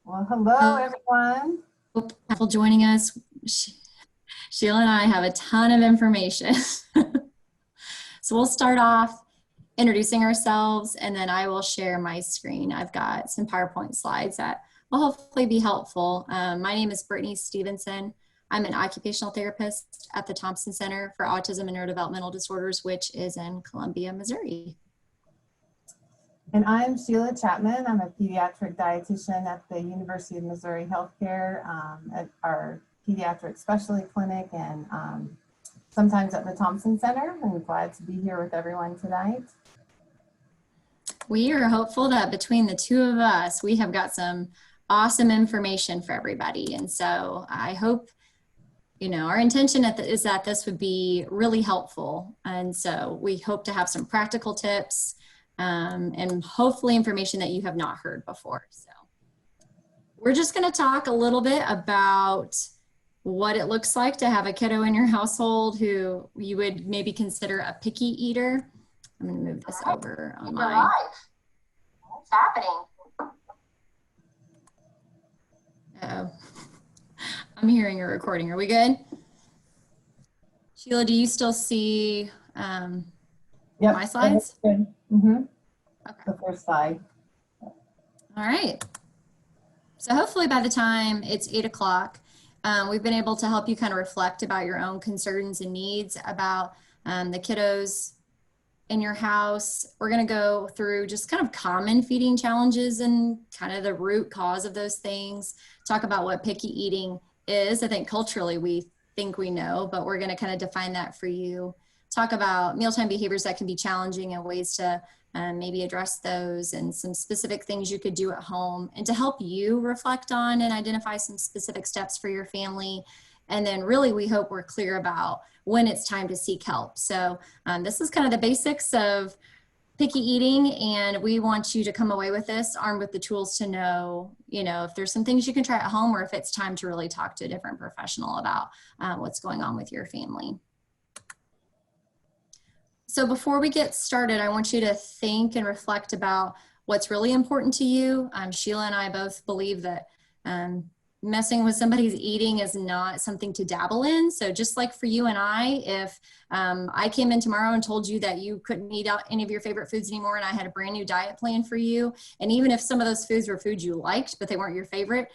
Well, hello, everyone. For joining us. Sheila and I have a ton of information. So we'll start off introducing ourselves and then I will share my screen. I've got some PowerPoint slides that will hopefully be helpful. My name is Brittney Stevenson. I'm an occupational therapist at the Thompson Center for Autism and Neurodevelopmental Disorders, which is in Columbia, Missouri. And I'm Shelia Chapman. I'm a pediatric dietitian at the University of Missouri Healthcare at our pediatric specialty clinic and sometimes at the Thompson Center. I'm glad to be here with everyone tonight. We are hopeful that between the two of us, we have got some awesome information for everybody. And so I hope, our intention is that this would be really helpful. And so we hope to have some practical tips and hopefully information that you have not heard before. So we're just going to talk a little bit about what it looks like to have a kiddo in your household who you would maybe consider a picky eater. I'm going to move this over on my. What's happening? Oh, I'm hearing a recording. Are we good? Sheila, do you still see my slides? Mm-hmm. Okay. The first slide. All right. So hopefully by the time it's 8 o'clock, we've been able to help you kind of reflect about your own concerns and needs about the kiddos in your house. We're going to go through just kind of common feeding challenges and kind of the root cause of those things, talk about what picky eating is. I think culturally we think we know, but we're going to kind of define that for you. Talk about mealtime behaviors that can be challenging and ways to maybe address those and some specific things you could do at home and to help you reflect on and identify some specific steps for your family. And then really, we hope we're clear about when it's time to seek help. So this is kind of the basics of picky eating, and we want you to come away with this armed with the tools to know, if there's some things you can try at home or if it's time to really talk to a different professional about what's going on with your family. So before we get started, I want you to think and reflect about what's really important to you. Sheila and I both believe that messing with somebody's eating is not something to dabble in. So just like for you and I, if I came in tomorrow and told you that you couldn't eat out any of your favorite foods anymore and I had a brand new diet plan for you, and even if some of those foods were foods you liked, but they weren't your favorite,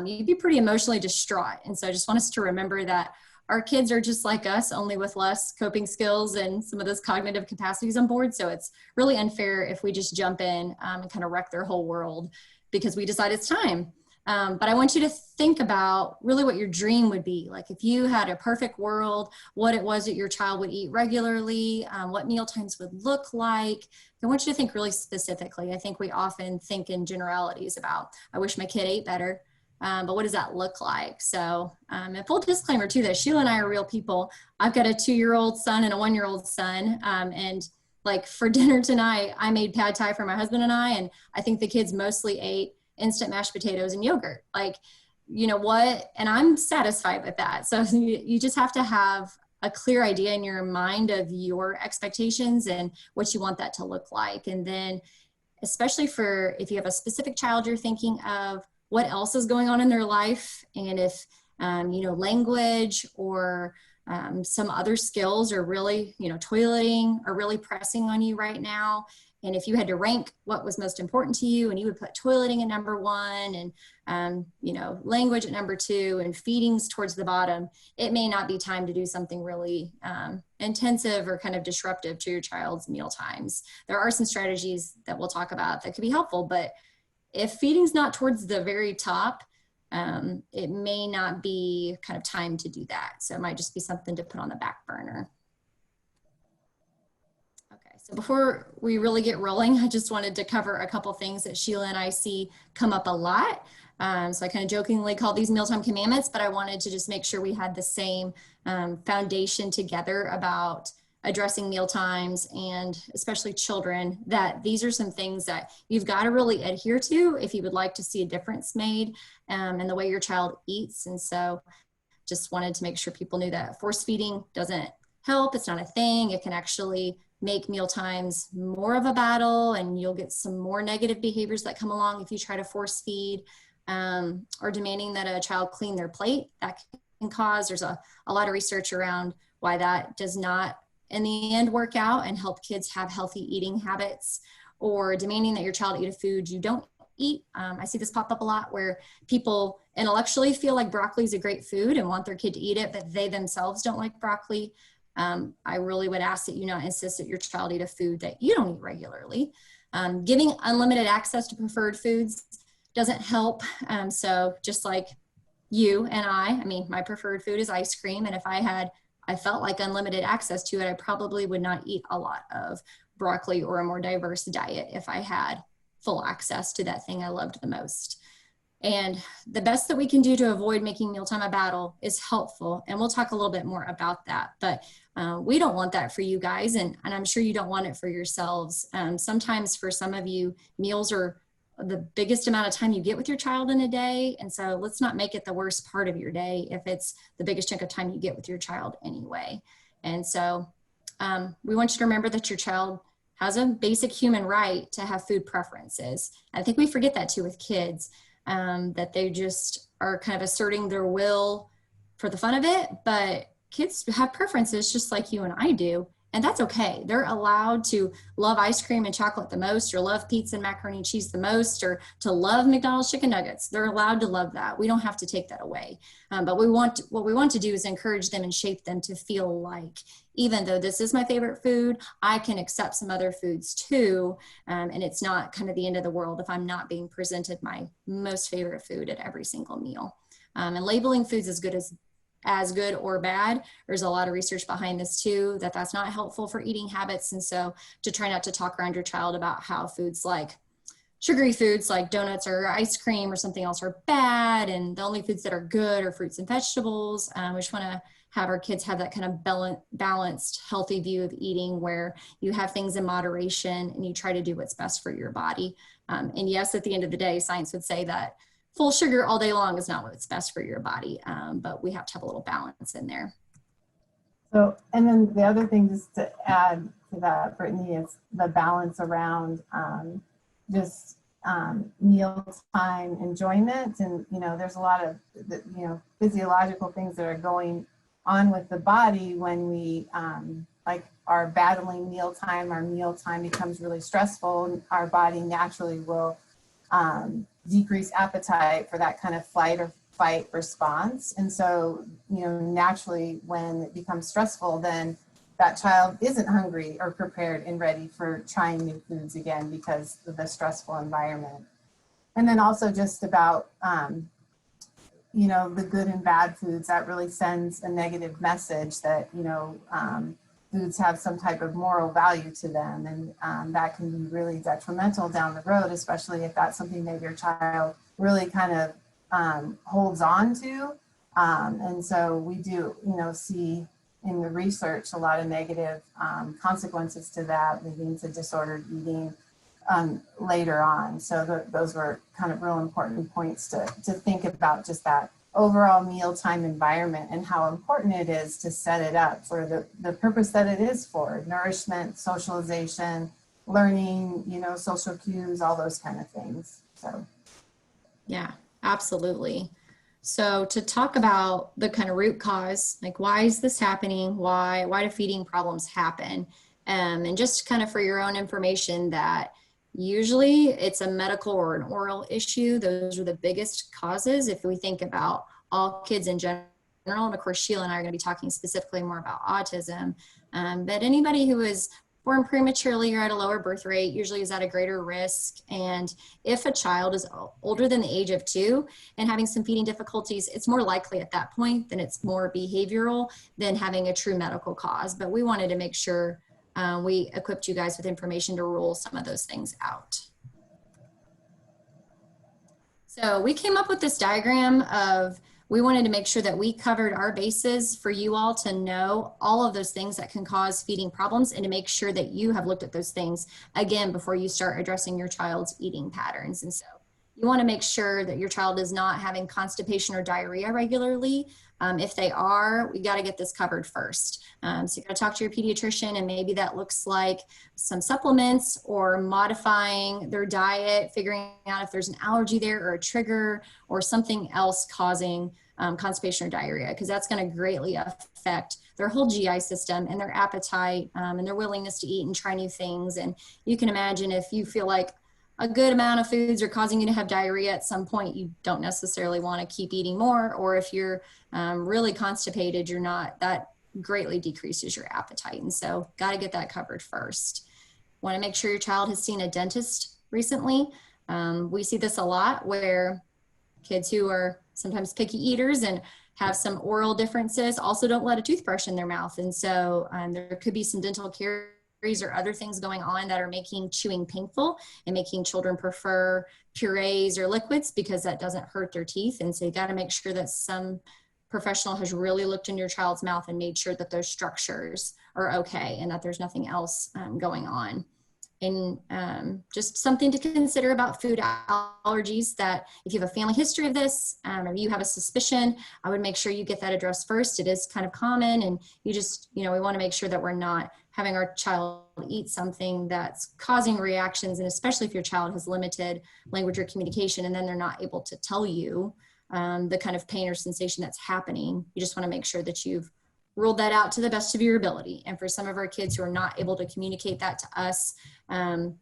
you'd be pretty emotionally distraught. And so I just want us to remember that our kids are just like us, only with less coping skills and some of those cognitive capacities on board. So it's really unfair if we just jump in and kind of wreck their whole world because we decide it's time. But I want you to think about really what your dream would be. Like if you had a perfect world, what it was that your child would eat regularly, what meal times would look like. I want you to think really specifically. I think we often think in generalities about, I wish my kid ate better. But what does that look like? So a full disclaimer too, that Sheila and I are real people. I've got a 2-year-old son and a 1-year-old son. And like for dinner tonight, I made pad thai for my husband and I think the kids mostly ate instant mashed potatoes and yogurt. Like, you know what? And I'm satisfied with that. So you just have to have a clear idea in your mind of your expectations and what you want that to look like. And then especially for if you have a specific child you're thinking of, what else is going on in their life, and if language or some other skills are really, toileting are really pressing on you right now. And if you had to rank what was most important to you, and you would put toileting at number 1 and language at number 2 and feedings towards the bottom, it may not be time to do something really intensive or kind of disruptive to your child's meal times. There are some strategies that we'll talk about that could be helpful, but if feeding's not towards the very top, it may not be kind of time to do that. So it might just be something to put on the back burner. Okay, so before we really get rolling, I just wanted to cover a couple things that Sheila and I see come up a lot. So I kind of jokingly call these mealtime commandments, but I wanted to just make sure we had the same foundation together about addressing meal times and especially children, that these are some things that you've got to really adhere to if you would like to see a difference made in the way your child eats. And so just wanted to make sure people knew that force feeding doesn't help. It's not a thing. It can actually make meal times more of a battle, and you'll get some more negative behaviors that come along if you try to force feed. or demanding that a child clean their plate. That can cause, there's a lot of research around why that does not in the end work out and help kids have healthy eating habits, or demanding that your child eat a food you don't eat. I see this pop up a lot where people intellectually feel like broccoli is a great food and want their kid to eat it, but they themselves don't like broccoli. I really would ask that you not insist that your child eat a food that you don't eat regularly. Giving unlimited access to preferred foods doesn't help. So just like you and I mean, my preferred food is ice cream. And if I felt like unlimited access to it, I probably would not eat a lot of broccoli or a more diverse diet if I had full access to that thing I loved the most. And the best that we can do to avoid making mealtime a battle is helpful. And we'll talk a little bit more about that, but we don't want that for you guys. And I'm sure you don't want it for yourselves. Sometimes for some of you, meals are the biggest amount of time you get with your child in a day. And so let's not make it the worst part of your day if it's the biggest chunk of time you get with your child anyway. And so we want you to remember that your child has a basic human right to have food preferences. I think we forget that too with kids, that they just are kind of asserting their will for the fun of it, but kids have preferences just like you and I do. And that's okay. They're allowed to love ice cream and chocolate the most, or love pizza and macaroni and cheese the most, or to love McDonald's chicken nuggets. They're allowed to love that. We don't have to take that away. But what we want to do is encourage them and shape them to feel like, even though this is my favorite food, I can accept some other foods too. And it's not kind of the end of the world if I'm not being presented my most favorite food at every single meal. And labeling foods as good or bad. There's a lot of research behind this too, that's not helpful for eating habits. And so to try not to talk around your child about how foods like sugary foods like donuts or ice cream or something else are bad, and the only foods that are good are fruits and vegetables. We just want to have our kids have that kind of balanced, healthy view of eating where you have things in moderation and you try to do what's best for your body. And yes, at the end of the day, science would say that full sugar all day long is not what's best for your body, but we have to have a little balance in there. So, and then the other thing just to add to that, Brittney, is the balance around mealtime enjoyment. And, there's a lot of, physiological things that are going on with the body when we are battling mealtime. Our mealtime becomes really stressful, and our body naturally will decrease appetite for that kind of flight or fight response. And so, naturally when it becomes stressful, then that child isn't hungry or prepared and ready for trying new foods again because of the stressful environment. And then also just about, the good and bad foods, that really sends a negative message that, foods have some type of moral value to them, and that can be really detrimental down the road, especially if that's something that your child really kind of holds on to. And so we do, see in the research a lot of negative consequences to that, leading to disordered eating later on. So those were kind of real important points to think about, just that overall mealtime environment and how important it is to set it up for the purpose that it is for: nourishment, socialization, learning, social cues, all those kind of things. So yeah, absolutely. So to talk about the kind of root cause, like why is this happening? Why do feeding problems happen? And just kind of for your own information, that usually it's a medical or an oral issue. Those are the biggest causes if we think about all kids in general. And of course, Shelia and I are going to be talking specifically more about autism. But anybody who is born prematurely or at a lower birth rate usually is at a greater risk. And if a child is older than the age of 2 and having some feeding difficulties, it's more likely at that point that it's more behavioral than having a true medical cause. But we wanted to make sure we equipped you guys with information to rule some of those things out. So we came up with this diagram of, we wanted to make sure that we covered our bases for you all to know all of those things that can cause feeding problems, and to make sure that you have looked at those things again before you start addressing your child's eating patterns. And so you want to make sure that your child is not having constipation or diarrhea regularly. If they are, we got to get this covered first. So you got to talk to your pediatrician, and maybe that looks like some supplements or modifying their diet, figuring out if there's an allergy there or a trigger or something else causing constipation or diarrhea, because that's going to greatly affect their whole GI system and their appetite and their willingness to eat and try new things. And you can imagine if you feel like a good amount of foods are causing you to have diarrhea at some point, you don't necessarily want to keep eating more, or if you're really constipated, you're not, that greatly decreases your appetite. And so got to get that covered first. Want to make sure your child has seen a dentist recently. We see this a lot where kids who are sometimes picky eaters and have some oral differences also don't let a toothbrush in their mouth. And so there could be some dental caries or other things going on that are making chewing painful and making children prefer purees or liquids because that doesn't hurt their teeth. And so you got to make sure that some professional has really looked in your child's mouth and made sure that those structures are okay and that there's nothing else going on. And just something to consider about food allergies, that if you have a family history of this or you have a suspicion, I would make sure you get that addressed first. It is kind of common, and you just, we want to make sure that we're not having our child eat something that's causing reactions, and especially if your child has limited language or communication and then they're not able to tell you the kind of pain or sensation that's happening. You just want to make sure that you've ruled that out to the best of your ability. And for some of our kids who are not able to communicate that to us,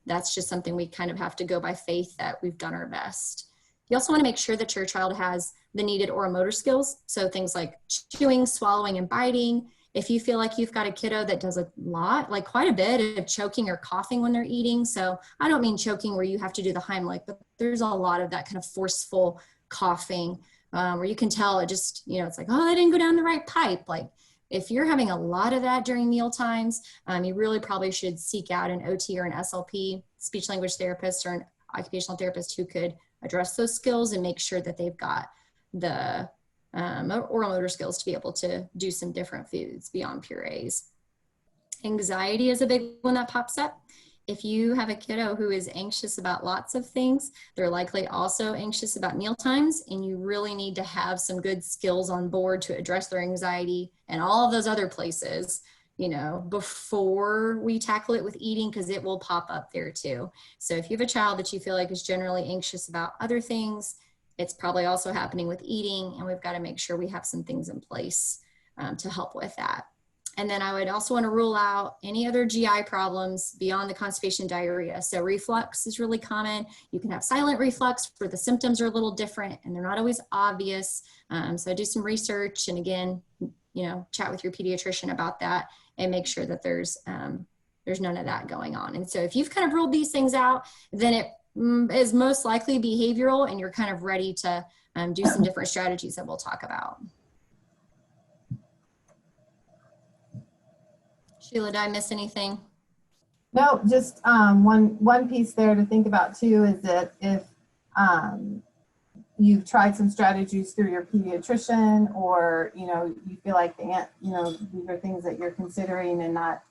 that's just something we kind of have to go by faith that we've done our best. You also want to make sure that your child has the needed oral motor skills. So things like chewing, swallowing, and biting. If you feel like you've got a kiddo that does a lot, like quite a bit of choking or coughing when they're eating. So I don't mean choking where you have to do the Heimlich, but there's a lot of that kind of forceful coughing where you can tell it just, it's like, oh, I didn't go down the right pipe. Like, if you're having a lot of that during meal times, you really probably should seek out an OT or an SLP, speech language therapist, or an occupational therapist who could address those skills and make sure that they've got the oral motor skills to be able to do some different foods beyond purees. Anxiety is a big one that pops up. If you have a kiddo who is anxious about lots of things, they're likely also anxious about meal times, and you really need to have some good skills on board to address their anxiety and all of those other places, before we tackle it with eating, because it will pop up there too. So if you have a child that you feel like is generally anxious about other things, it's probably also happening with eating, and we've got to make sure we have some things in place to help with that. And then I would also want to rule out any other GI problems beyond the constipation diarrhea. So reflux is really common. You can have silent reflux where the symptoms are a little different and they're not always obvious. So do some research, and again, chat with your pediatrician about that and make sure that there's none of that going on. And so if you've kind of ruled these things out, then it is most likely behavioral, and you're kind of ready to do some different strategies that we'll talk about. Sheila, did I miss anything? No, just one piece there to think about too is that if you've tried some strategies through your pediatrician, or you feel like these are things that you're considering and not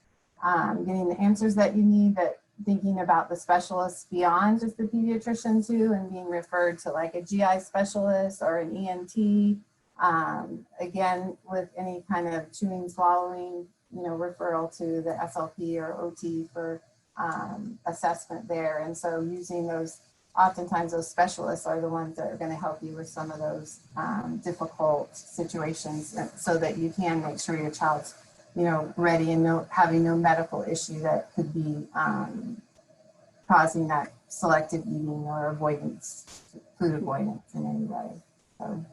getting the answers that you need, that thinking about the specialists beyond just the pediatrician too, and being referred to like a GI specialist or an ENT. Again, with any kind of chewing, swallowing, referral to the SLP or OT for assessment there. And so using those, oftentimes those specialists are the ones that are going to help you with some of those difficult situations, so that you can make sure your child's, ready and having no medical issue that could be causing that selective eating or avoidance, food avoidance in any way. So.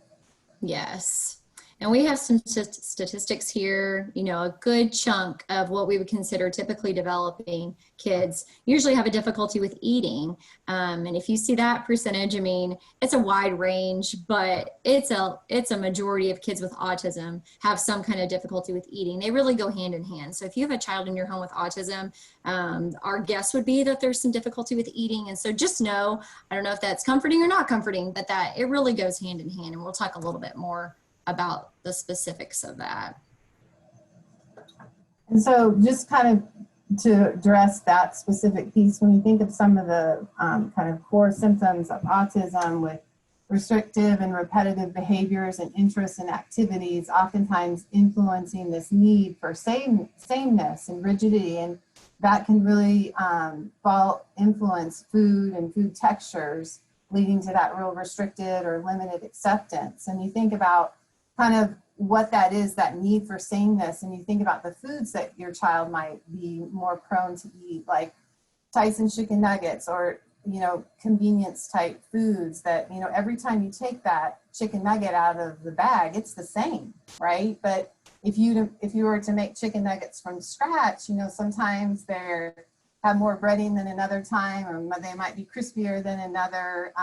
Yes. And we have some statistics here. A good chunk of what we would consider typically developing kids usually have a difficulty with eating. And if you see that percentage, it's a wide range, but it's a majority of kids with autism have some kind of difficulty with eating. They really go hand in hand. So if you have a child in your home with autism, our guess would be that there's some difficulty with eating. And so just know, I don't know if that's comforting or not comforting, but that it really goes hand in hand. And we'll talk a little bit more about the specifics of that. And so just kind of to address that specific piece, when you think of some of the kind of core symptoms of autism with restrictive and repetitive behaviors and interests and activities, oftentimes influencing this need for sameness and rigidity. And that can really influence food and food textures, leading to that real restricted or limited acceptance. And you think about kind of what that is, that need for sameness, and you think about the foods that your child might be more prone to eat, like Tyson chicken nuggets, or convenience type foods that, every time you take that chicken nugget out of the bag, it's the same, right? But if you were to make chicken nuggets from scratch, sometimes they have more breading than another time, or they might be crispier than another.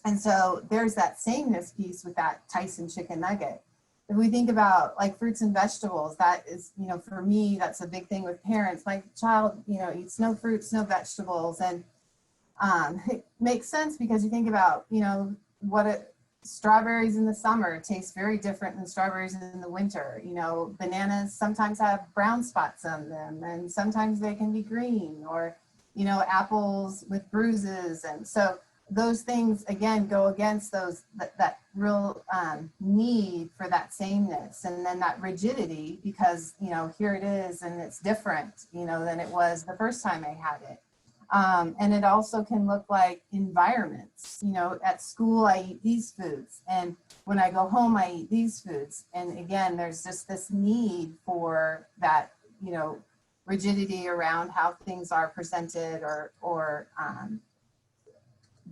And so there's that sameness piece with that Tyson chicken nugget. If we think about like fruits and vegetables, that is, for me, that's a big thing with parents. My child, eats no fruits, no vegetables. And it makes sense because you think about, strawberries in the summer taste very different than strawberries in the winter. Bananas sometimes have brown spots on them, and sometimes they can be green, or, apples with bruises. And so those things, again, go against that real need for that sameness, and then that rigidity, because, here it is, and it's different, than it was the first time I had it. And it also can look like environments. At school, I eat these foods, and when I go home, I eat these foods. And again, there's just this need for that, rigidity around how things are presented or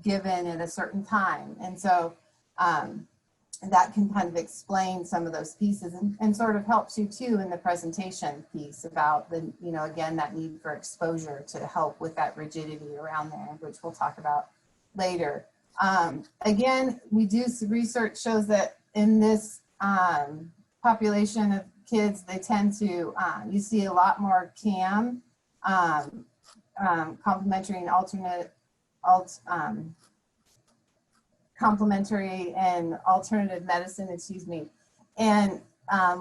given at a certain time. And so that can kind of explain some of those pieces, and sort of helps you too in the presentation piece about the, again, that need for exposure to help with that rigidity around there, which we'll talk about later. Again, research shows that in this population of kids, they tend to, you see a lot more CAM, complementary and complementary and alternative medicine, and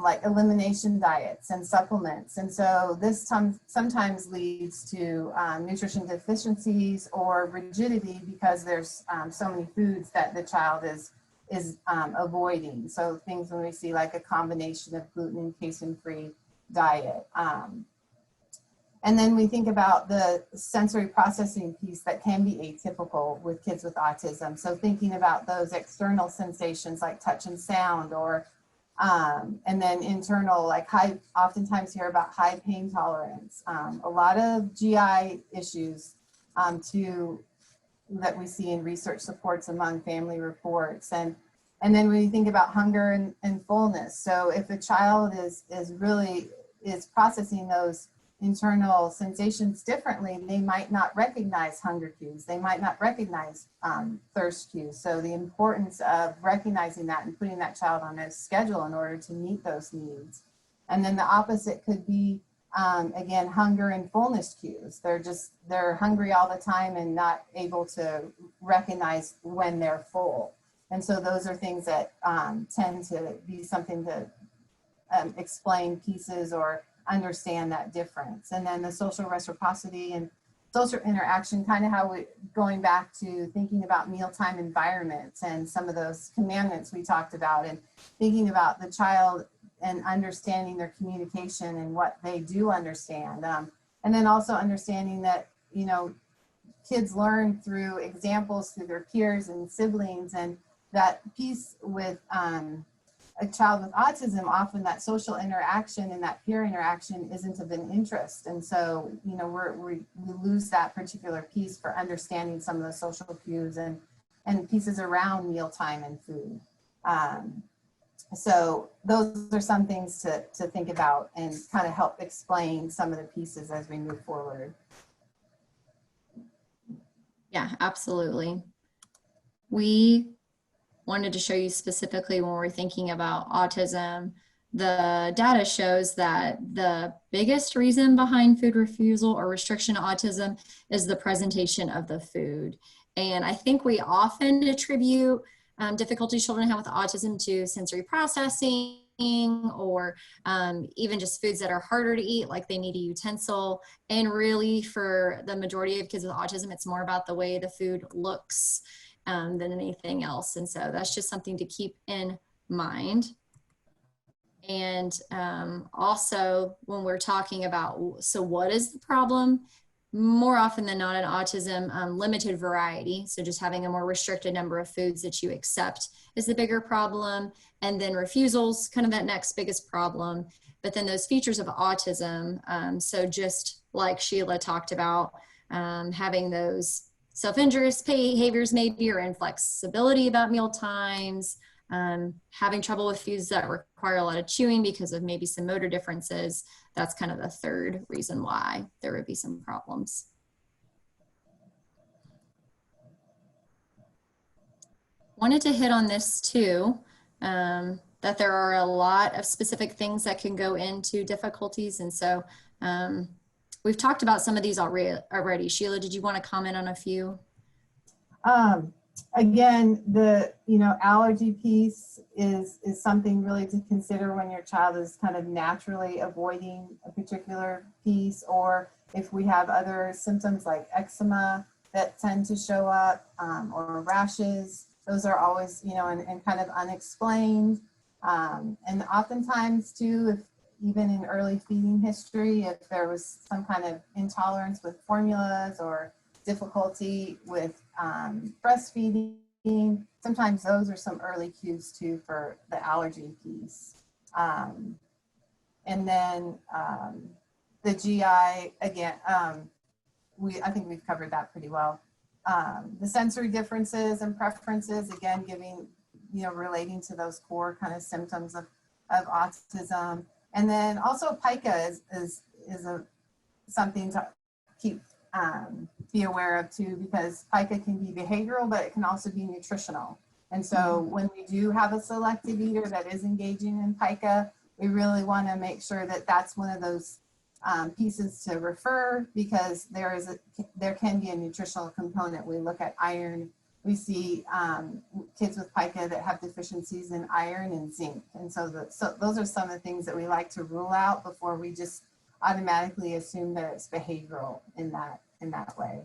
like elimination diets and supplements. And so this sometimes leads to nutrition deficiencies or rigidity, because there's so many foods that the child is avoiding. So things when we see like a combination of gluten and casein-free diet. And then we think about the sensory processing piece that can be atypical with kids with autism. So thinking about those external sensations like touch and sound, or, and then internal, like oftentimes hear about high pain tolerance. A lot of GI issues that we see in research supports among family reports. And then when you think about hunger and fullness. So if a child is processing those internal sensations differently, they might not recognize hunger cues. They might not recognize thirst cues. So the importance of recognizing that and putting that child on a schedule in order to meet those needs. And then the opposite could be, again, hunger and fullness cues. They're hungry all the time and not able to recognize when they're full. And so those are things that tend to be something to explain pieces or understand that difference. And then the social reciprocity and social interaction, kind of how going back to thinking about mealtime environments and some of those commandments we talked about, and thinking about the child and understanding their communication and what they do understand. And then also understanding that, kids learn through examples, through their peers and siblings, and that piece with a child with autism, often that social interaction and that peer interaction isn't of an interest. And so, we lose that particular piece for understanding some of the social cues and pieces around mealtime and food. So those are some things to think about and kind of help explain some of the pieces as we move forward. Yeah, absolutely. We wanted to show you specifically when we're thinking about autism, the data shows that the biggest reason behind food refusal or restriction to autism is the presentation of the food. And I think we often attribute difficulties children have with autism to sensory processing, or even just foods that are harder to eat, like they need a utensil. And really, for the majority of kids with autism, it's more about the way the food looks. than anything else. And so that's just something to keep in mind. And also when we're talking about, so what is the problem? More often than not in autism, limited variety. So just having a more restricted number of foods that you accept is the bigger problem. And then refusals, kind of that next biggest problem. But then those features of autism, so just like Shelia talked about, having those self-injurious behaviors maybe, or inflexibility about meal times, having trouble with foods that require a lot of chewing because of maybe some motor differences. That's kind of the third reason why there would be some problems. Wanted to hit on this too, that there are a lot of specific things that can go into difficulties. And so we've talked about some of these already. Shelia, did you want to comment on a few? Again, the allergy piece is something really to consider when your child is kind of naturally avoiding a particular piece, or if we have other symptoms like eczeema that tend to show up, or rashes. Those are always, and kind of unexplained. And oftentimes too, if even in early feeding history, if there was some kind of intolerance with formulas or difficulty with breastfeeding, sometimes those are some early cues too for the allergy piece. And then the GI, again, I think we've covered that pretty well. The sensory differences and preferences, again, relating to those core kind of symptoms of autism. And then also pica is something to be aware of too, because pica can be behavioral, but it can also be nutritional. And so when we do have a selective eater that is engaging in pica, we really want to make sure that that's one of those pieces to refer, because there can be a nutritional component. We look at iron. We see kids with pica that have deficiencies in iron and zinc. And so those are some of the things that we like to rule out before we just automatically assume that it's behavioral in that way.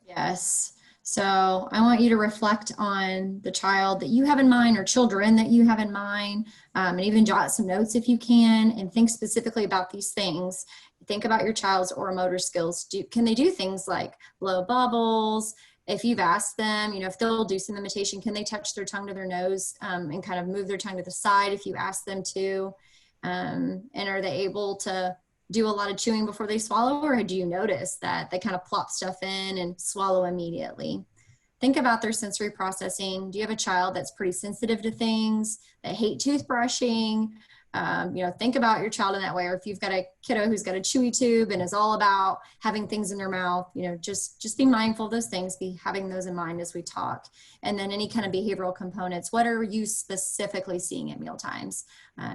Yes. So I want you to reflect on the child that you have in mind, or children that you have in mind, and even jot some notes if you can, and think specifically about these things. Think about your child's oral motor skills. Can they do things like blow bubbles? If you've asked them, if they'll do some imitation, can they touch their tongue to their nose and kind of move their tongue to the side if you ask them to? And are they able to do a lot of chewing before they swallow, or do you notice that they kind of plop stuff in and swallow immediately? Think about their sensory processing. Do you have a child that's pretty sensitive to things, that hate toothbrushing? Think about your child in that way. Or if you've got a kiddo who's got a chewy tube and is all about having things in their mouth, just be mindful of those things, be having those in mind as we talk. And then any kind of behavioral components. What are you specifically seeing at meal times?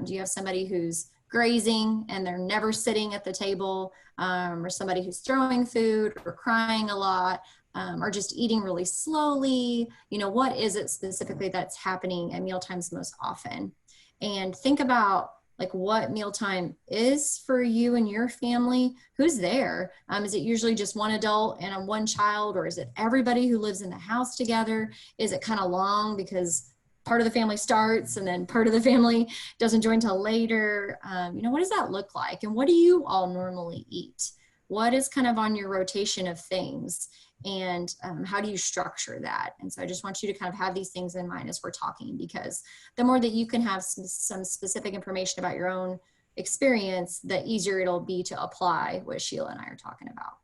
Do you have somebody who's grazing and they're never sitting at the table, or somebody who's throwing food or crying a lot, or just eating really slowly? What is it specifically that's happening at meal times most often? And think about what mealtime is for you and your family. Who's there? Is it usually just one adult and one child, or is it everybody who lives in the house together? Is it kind of long because part of the family starts and then part of the family doesn't join till later? What does that look like? And what do you all normally eat? What is kind of on your rotation of things? And how do you structure that? And so I just want you to kind of have these things in mind as we're talking, because the more that you can have some specific information about your own experience, the easier it'll be to apply what Shelia and I are talking about.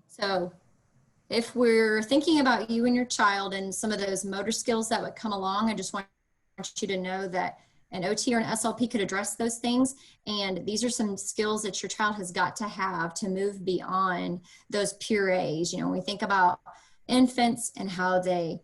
So if we're thinking about you and your child and some of those motor skills that would come along, I just want you to know that an OT or an SLP could address those things. And these are some skills that your child has got to have to move beyond those purees. When we think about infants and how they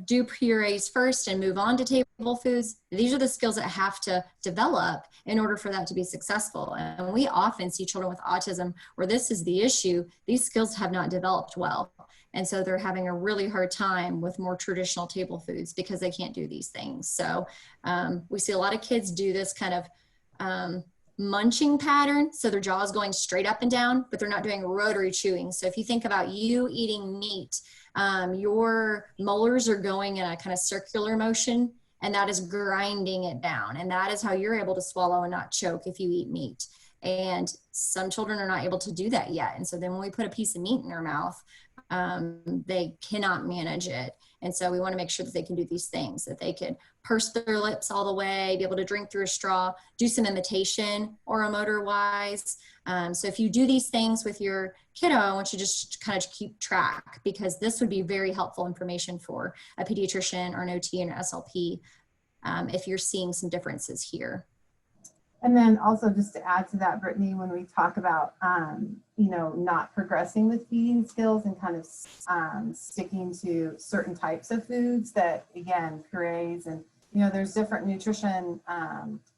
do purees first and move on to table foods, these are the skills that have to develop in order for that to be successful. And we often see children with autism where this is the issue. These skills have not developed well. And so they're having a really hard time with more traditional table foods because they can't do these things. So we see a lot of kids do this kind of munching pattern. So their jaw is going straight up and down, but they're not doing rotary chewing. So if you think about you eating meat, your molars are going in a kind of circular motion, and that is grinding it down. And that is how you're able to swallow and not choke if you eat meat. And some children are not able to do that yet. And so then when we put a piece of meat in their mouth, they cannot manage it. And so we want to make sure that they can do these things, that they can purse their lips all the way, be able to drink through a straw, do some imitation oromotor wise. So if you do these things with your kiddo, I want you to just kind of keep track, because this would be very helpful information for a pediatrician or an OT and an SLP if you're seeing some differences here. And then also just to add to that, Brittney, when we talk about, you know, not progressing with feeding skills and kind of sticking to certain types of foods that, again, purees and, you know, there's different nutrition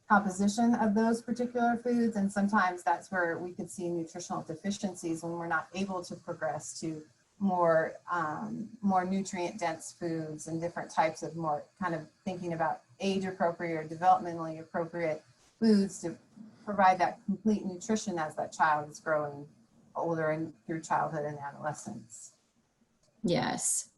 composition of those particular foods. And sometimes that's where we could see nutritional deficiencies when we're not able to progress to more nutrient dense foods and different types of more kind of thinking about age appropriate or developmentally appropriate foods to provide that complete nutrition as that child is growing older and through childhood and adolescence. Yes.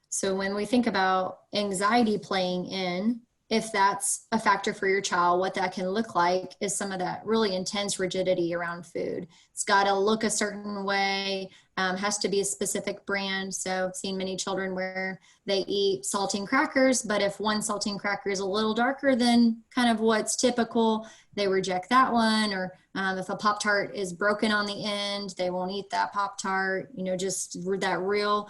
So when we think about anxiety playing in, if that's a factor for your child, what that can look like is some of that really intense rigidity around food. It's got to look a certain way, has to be a specific brand. So I've seen many children where they eat saltine crackers, but if one saltine cracker is a little darker than kind of what's typical, they reject that one. Or if a Pop-Tart is broken on the end, they won't eat that Pop-Tart. You know, just that real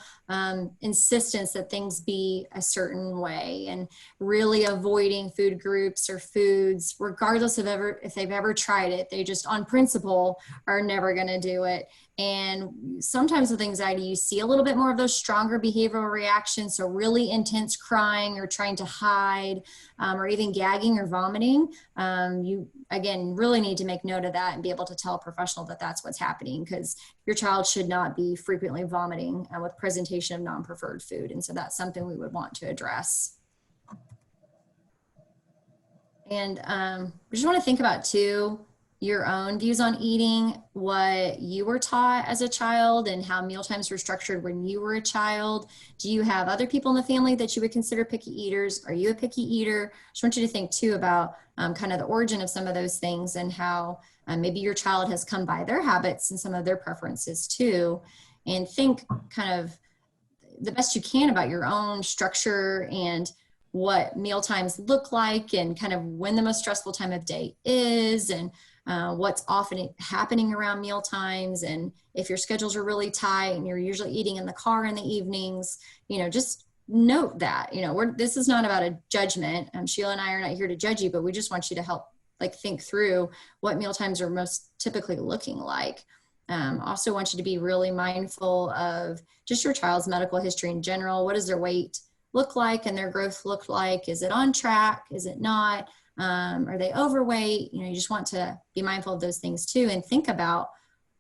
insistence that things be a certain way, and really avoiding food groups or foods, regardless of if they've ever tried it. They just on principle are never going to do it. And sometimes with anxiety, you see a little bit more of those stronger behavioral reactions. So really intense crying or trying to hide, or even gagging or vomiting. You, again, really need to make note of that and be able to tell a professional that that's what's happening, because your child should not be frequently vomiting with presentation of non-preferred food. And so that's something we would want to address. And we just want to think about too, your own views on eating, what you were taught as a child and how mealtimes were structured when you were a child. Do you have other people in the family that you would consider picky eaters? Are you a picky eater? Just want you to think too about kind of the origin of some of those things, and how maybe your child has come by their habits and some of their preferences too. And think kind of the best you can about your own structure and what mealtimes look like, and kind of when the most stressful time of day is, and what's often happening around meal times. And if your schedules are really tight and you're usually eating in the car in the evenings, you know, just note that, you know, this is not about a judgment. Sheila and I are not here to judge you, but we just want you to help like think through what meal times are most typically looking like. Also want you to be really mindful of just your child's medical history in general. What does their weight look like and their growth look like? Is it on track? Is it not? Are they overweight? You know, you just want to be mindful of those things too, and think about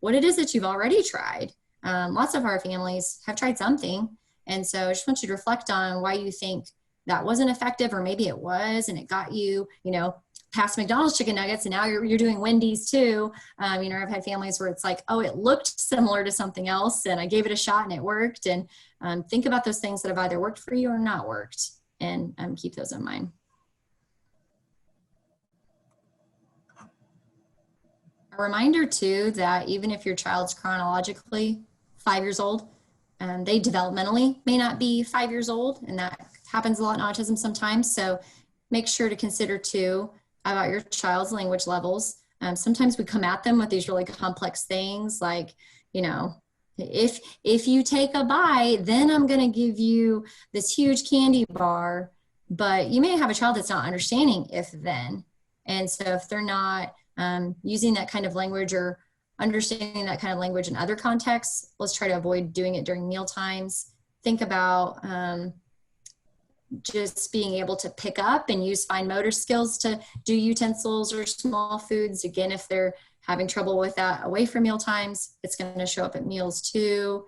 what it is that you've already tried. Lots of our families have tried something. And so I just want you to reflect on why you think that wasn't effective, or maybe it was, and it got you, you know, past McDonald's chicken nuggets, and now you're doing Wendy's too. You know, I've had families where it's like, oh, it looked similar to something else and I gave it a shot and it worked. And think about those things that have either worked for you or not worked, and keep those in mind. A reminder too, that even if your child's chronologically 5 years old, they developmentally may not be 5 years old, and that happens a lot in autism sometimes. So make sure to consider too about your child's language levels. Sometimes we come at them with these really complex things like, you know, if you take a bite, then I'm going to give you this huge candy bar. But you may have a child that's not understanding if then. And so if they're not using that kind of language or understanding that kind of language in other contexts, let's try to avoid doing it during meal times. Think about just being able to pick up and use fine motor skills to do utensils or small foods. Again, if they're having trouble with that away from meal times, it's going to show up at meals too.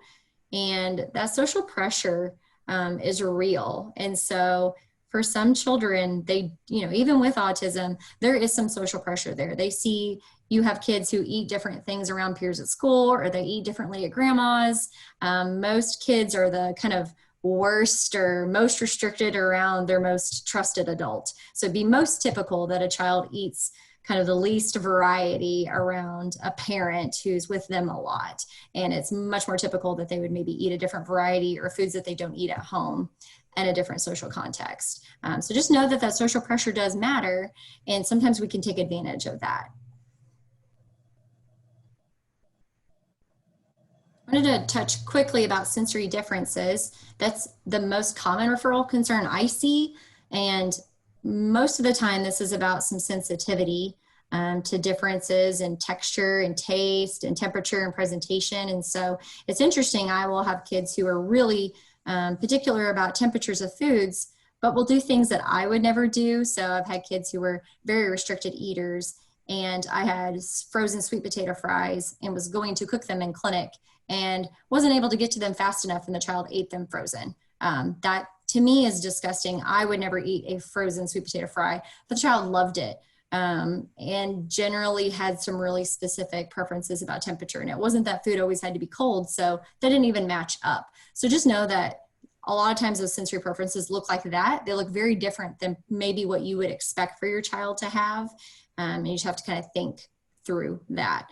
And that social pressure is real. And so for some children, they, even with autism, there is some social pressure there. They see you have kids who eat different things around peers at school, or they eat differently at grandma's. Most kids are the kind of worst or most restricted around their most trusted adult. So it'd be most typical that a child eats kind of the least variety around a parent who's with them a lot. And it's much more typical that they would maybe eat a different variety or foods that they don't eat at home in a different social context. So just know that social pressure does matter, and sometimes we can take advantage of that. I wanted to touch quickly about sensory differences. That's the most common referral concern I see, and most of the time this is about some sensitivity to differences in texture and taste and temperature and presentation. And so it's interesting, I will have kids who are really particular about temperatures of foods, but will do things that I would never do. So I've had kids who were very restricted eaters, and I had frozen sweet potato fries and was going to cook them in clinic and wasn't able to get to them fast enough, and the child ate them frozen. That to me is disgusting. I would never eat a frozen sweet potato fry, but the child loved it, and generally had some really specific preferences about temperature. And it wasn't that food always had to be cold, so that didn't even match up. So just know that a lot of times those sensory preferences look like that. They look very different than maybe what you would expect for your child to have. And you just have to kind of think through that.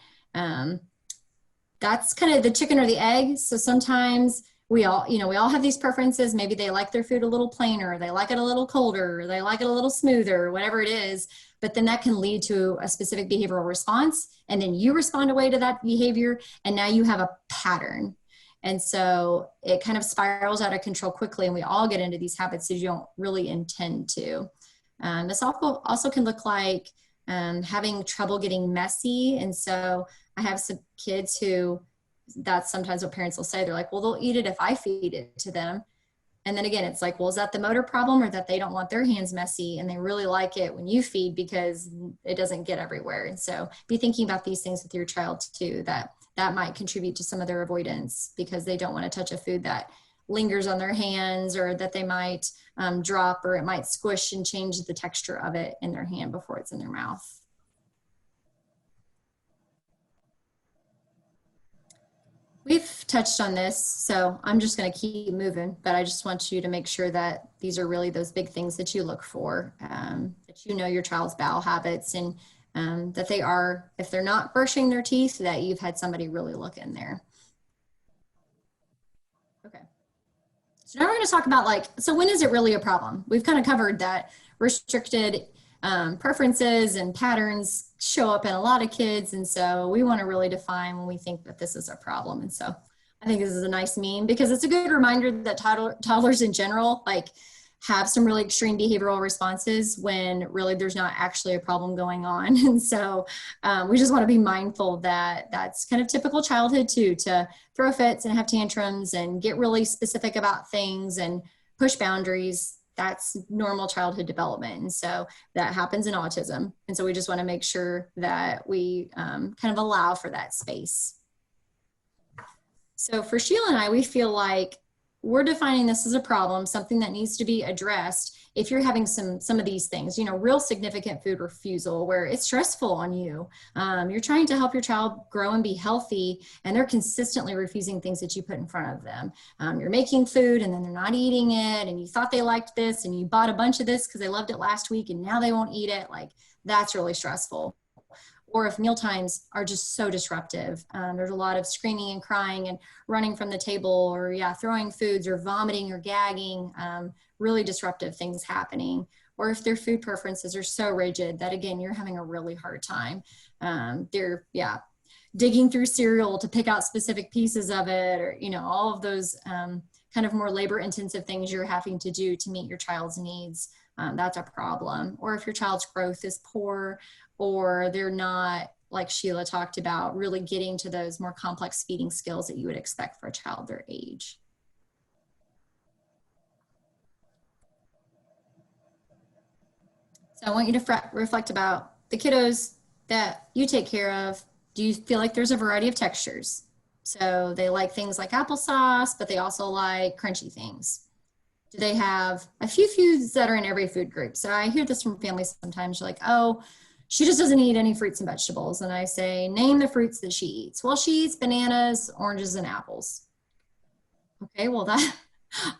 That's kind of the chicken or the egg. So sometimes we all have these preferences. Maybe they like their food a little plainer, they like it a little colder, or they like it a little smoother, whatever it is. But then that can lead to a specific behavioral response. And then you respond away to that behavior. And now you have a pattern. And so it kind of spirals out of control quickly. And we all get into these habits that you don't really intend to. This also can look like having trouble getting messy. And so I have some kids who, that's sometimes what parents will say. They're like, well, they'll eat it if I feed it to them. And then again, it's like, well, is that the motor problem, or that they don't want their hands messy and they really like it when you feed because it doesn't get everywhere? And so be thinking about these things with your child too, that might contribute to some of their avoidance because they don't want to touch a food that lingers on their hands, or that they might drop, or it might squish and change the texture of it in their hand before it's in their mouth. We've touched on this, so I'm just going to keep moving, but I just want you to make sure that these are really those big things that you look for, that you know your child's bowel habits, and that they are, if they're not brushing their teeth, that you've had somebody really look in there. Okay. So now we're going to talk about so when is it really a problem? We've kind of covered that restricted preferences and patterns show up in a lot of kids. And so we want to really define when we think that this is a problem. And so I think this is a nice meme because it's a good reminder that toddlers in general, have some really extreme behavioral responses when really there's not actually a problem going on. And so we just want to be mindful that that's kind of typical childhood too, to throw fits and have tantrums and get really specific about things and push boundaries. That's normal childhood development. And so that happens in autism. And so we just want to make sure that we kind of allow for that space. So for Sheila and I, we feel like we're defining this as a problem, something that needs to be addressed if you're having some of these things, real significant food refusal where it's stressful on you. You're trying to help your child grow and be healthy, and they're consistently refusing things that you put in front of them. You're making food and then they're not eating it, and you thought they liked this and you bought a bunch of this because they loved it last week and now they won't eat it. That's really stressful. Or if meal times are just so disruptive, there's a lot of screaming and crying and running from the table, or throwing foods or vomiting or gagging, really disruptive things happening. Or if their food preferences are so rigid that, again, you're having a really hard time. They're digging through cereal to pick out specific pieces of it, or, all of those kind of more labor intensive things you're having to do to meet your child's needs. That's a problem. Or if your child's growth is poor, or they're not, like Sheila talked about, really getting to those more complex feeding skills that you would expect for a child their age. So I want you to reflect about the kiddos that you take care of. Do you feel like there's a variety of textures? So they like things like applesauce, but they also like crunchy things. Do they have a few foods that are in every food group? So I hear this from families sometimes, like, oh, she just doesn't eat any fruits and vegetables. And I say, name the fruits that she eats. Well, she eats bananas, oranges, and apples. Okay, well that,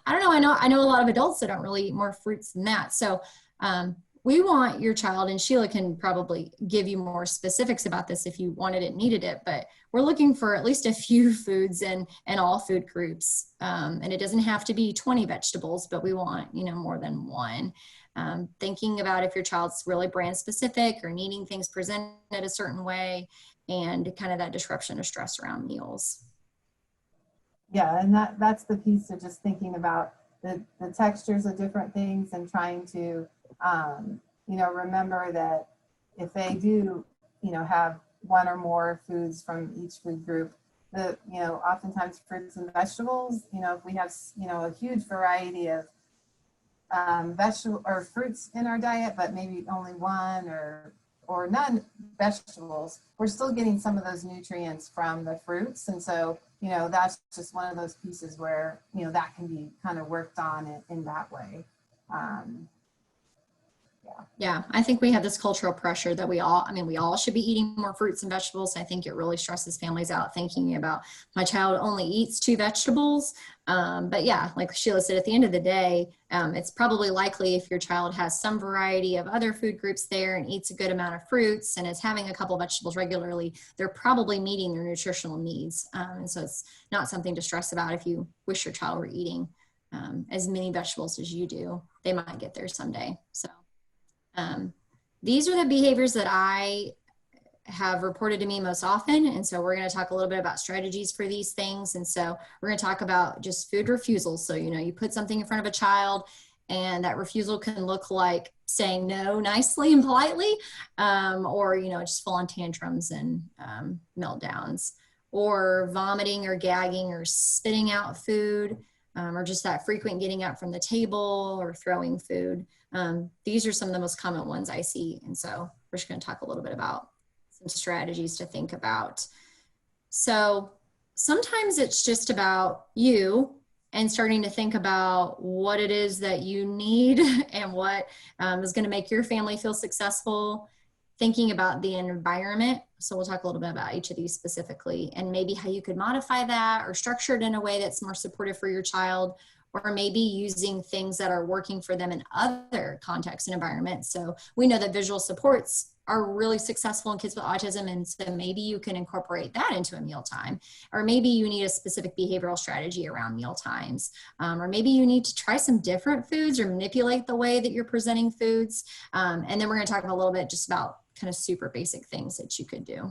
I don't know. I know a lot of adults that don't really eat more fruits than that. So we want your child, and Shelia can probably give you more specifics about this if you wanted it, needed it, but we're looking for at least a few foods in all food groups. And it doesn't have to be 20 vegetables, but we want, more than one. Thinking about if your child's really brand specific or needing things presented a certain way, and kind of that disruption of stress around meals. Yeah, and that's the piece of just thinking about the textures of different things and trying to, remember that if they do, have one or more foods from each food group, oftentimes fruits and vegetables, if we have, a huge variety of vegetable or fruits in our diet, but maybe only one or none vegetables, we're still getting some of those nutrients from the fruits. And so, that's just one of those pieces where, that can be kind of worked on in that way. Yeah, I think we have this cultural pressure that we all should be eating more fruits and vegetables. I think it really stresses families out thinking about, my child only eats 2 vegetables. But yeah, like Shelia said, at the end of the day, it's probably likely if your child has some variety of other food groups there and eats a good amount of fruits and is having a couple of vegetables regularly, they're probably meeting their nutritional needs. And so it's not something to stress about. If you wish your child were eating as many vegetables as you do, they might get there someday. So these are the behaviors that I have reported to me most often. And so we're going to talk a little bit about strategies for these things. And so we're going to talk about just food refusals. So, you put something in front of a child, and that refusal can look like saying no nicely and politely, or, just full on tantrums and meltdowns, or vomiting or gagging or spitting out food, or just that frequent getting up from the table or throwing food. These are some of the most common ones I see. And so we're just going to talk a little bit about some strategies to think about. So sometimes it's just about you and starting to think about what it is that you need and what is going to make your family feel successful. Thinking about the environment. So we'll talk a little bit about each of these specifically, and maybe how you could modify that or structure it in a way that's more supportive for your child, or maybe using things that are working for them in other contexts and environments. So we know that visual supports are really successful in kids with autism, and so maybe you can incorporate that into a mealtime, or maybe you need a specific behavioral strategy around meal times, or maybe you need to try some different foods or manipulate the way that you're presenting foods. And then we're going to talk a little bit just about kind of super basic things that you could do.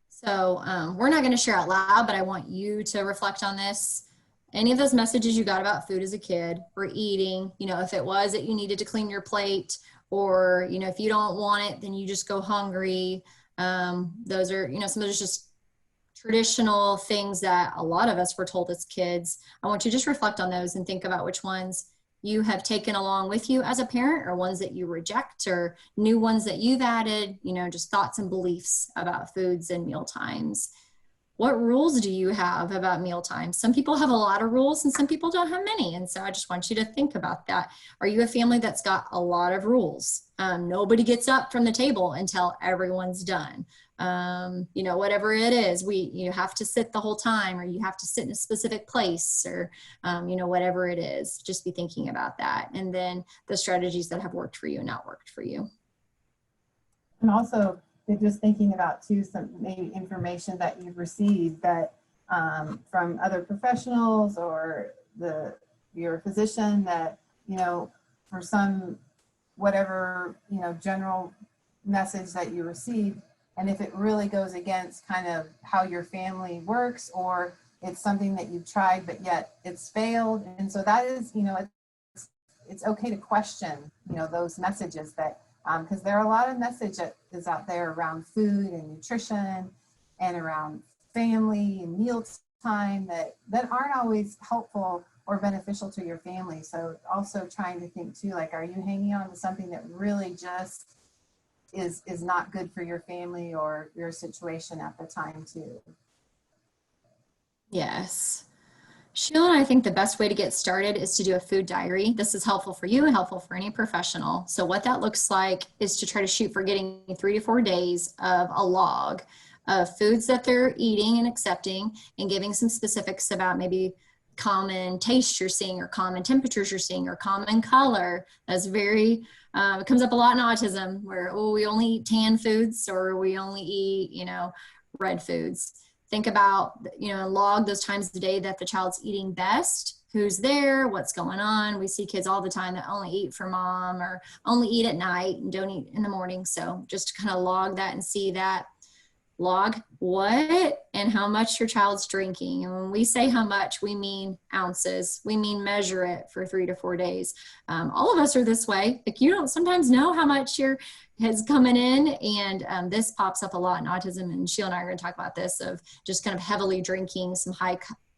So we're not going to share out loud, but I want you to reflect on this. Any of those messages you got about food as a kid or eating, if it was that you needed to clean your plate, or, if you don't want it, then you just go hungry. Those are, some of those just traditional things that a lot of us were told as kids. I want you to just reflect on those and think about which ones you have taken along with you as a parent, or ones that you reject, or new ones that you've added, just thoughts and beliefs about foods and meal times. What rules do you have about meal times? Some people have a lot of rules and some people don't have many. And so I just want you to think about that. Are you a family that's got a lot of rules? Nobody gets up from the table until everyone's done. Whatever it is, you have to sit the whole time, or you have to sit in a specific place, or, whatever it is, just be thinking about that. And then the strategies that have worked for you and not worked for you. And also, just thinking about too, some maybe information that you've received that from other professionals or your physician that, for some, whatever, general message that you receive, and if it really goes against kind of how your family works, or it's something that you've tried, but yet it's failed. And so that is, it's okay to question, those messages that, because there are a lot of messages out there around food and nutrition and around family and meal time that aren't always helpful or beneficial to your family. So also trying to think too, like, are you hanging on to something that really just is not good for your family or your situation at the time too? Yes. Sheila and I think the best way to get started is to do a food diary. This is helpful for you and helpful for any professional. So what that looks like is to try to shoot for getting 3 to 4 days of a log of foods that they're eating and accepting, and giving some specifics about maybe common tastes you're seeing, or common temperatures you're seeing, or common color. That's very, it comes up a lot in autism, where, oh, we only eat tan foods, or we only eat, red foods. Think about, log those times of the day that the child's eating best, who's there, what's going on. We see kids all the time that only eat for mom, or only eat at night and don't eat in the morning. So just to kind of log that and see that. Log what and how much your child's drinking. And when we say how much, we mean ounces. We mean measure it for 3 to 4 days. All of us are this way. Like, you don't sometimes know how much your is coming in. And this pops up a lot in autism. And Sheila and I are going to talk about this, of just kind of heavily drinking some high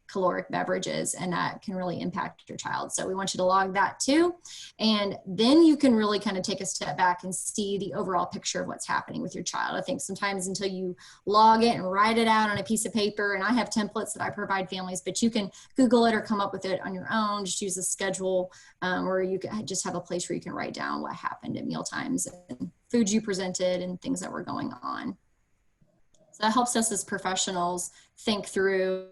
caloric beverages, and that can really impact your child. So we want you to log that too. And then you can really kind of take a step back and see the overall picture of what's happening with your child. I think sometimes until you log it and write it out on a piece of paper, and I have templates that I provide families, but you can Google it or come up with it on your own. Just use a schedule, or you can just have a place where you can write down what happened at meal times and foods you presented and things that were going on. So that helps us as professionals think through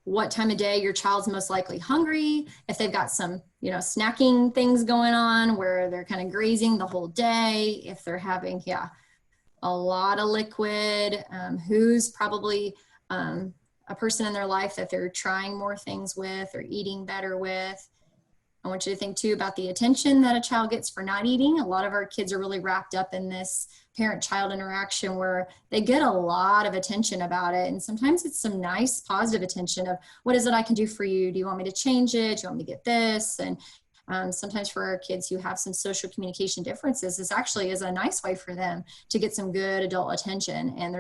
what time of day your child's most likely hungry, if they've got some, snacking things going on where they're kind of grazing the whole day, if they're having, a lot of liquid, who's probably a person in their life that they're trying more things with or eating better with. I want you to think too about the attention that a child gets for not eating. A lot of our kids are really wrapped up in this parent-child interaction where they get a lot of attention about it. And sometimes it's some nice positive attention of, what is it I can do for you? Do you want me to change it? Do you want me to get this? And sometimes for our kids who have some social communication differences, this actually is a nice way for them to get some good adult attention. And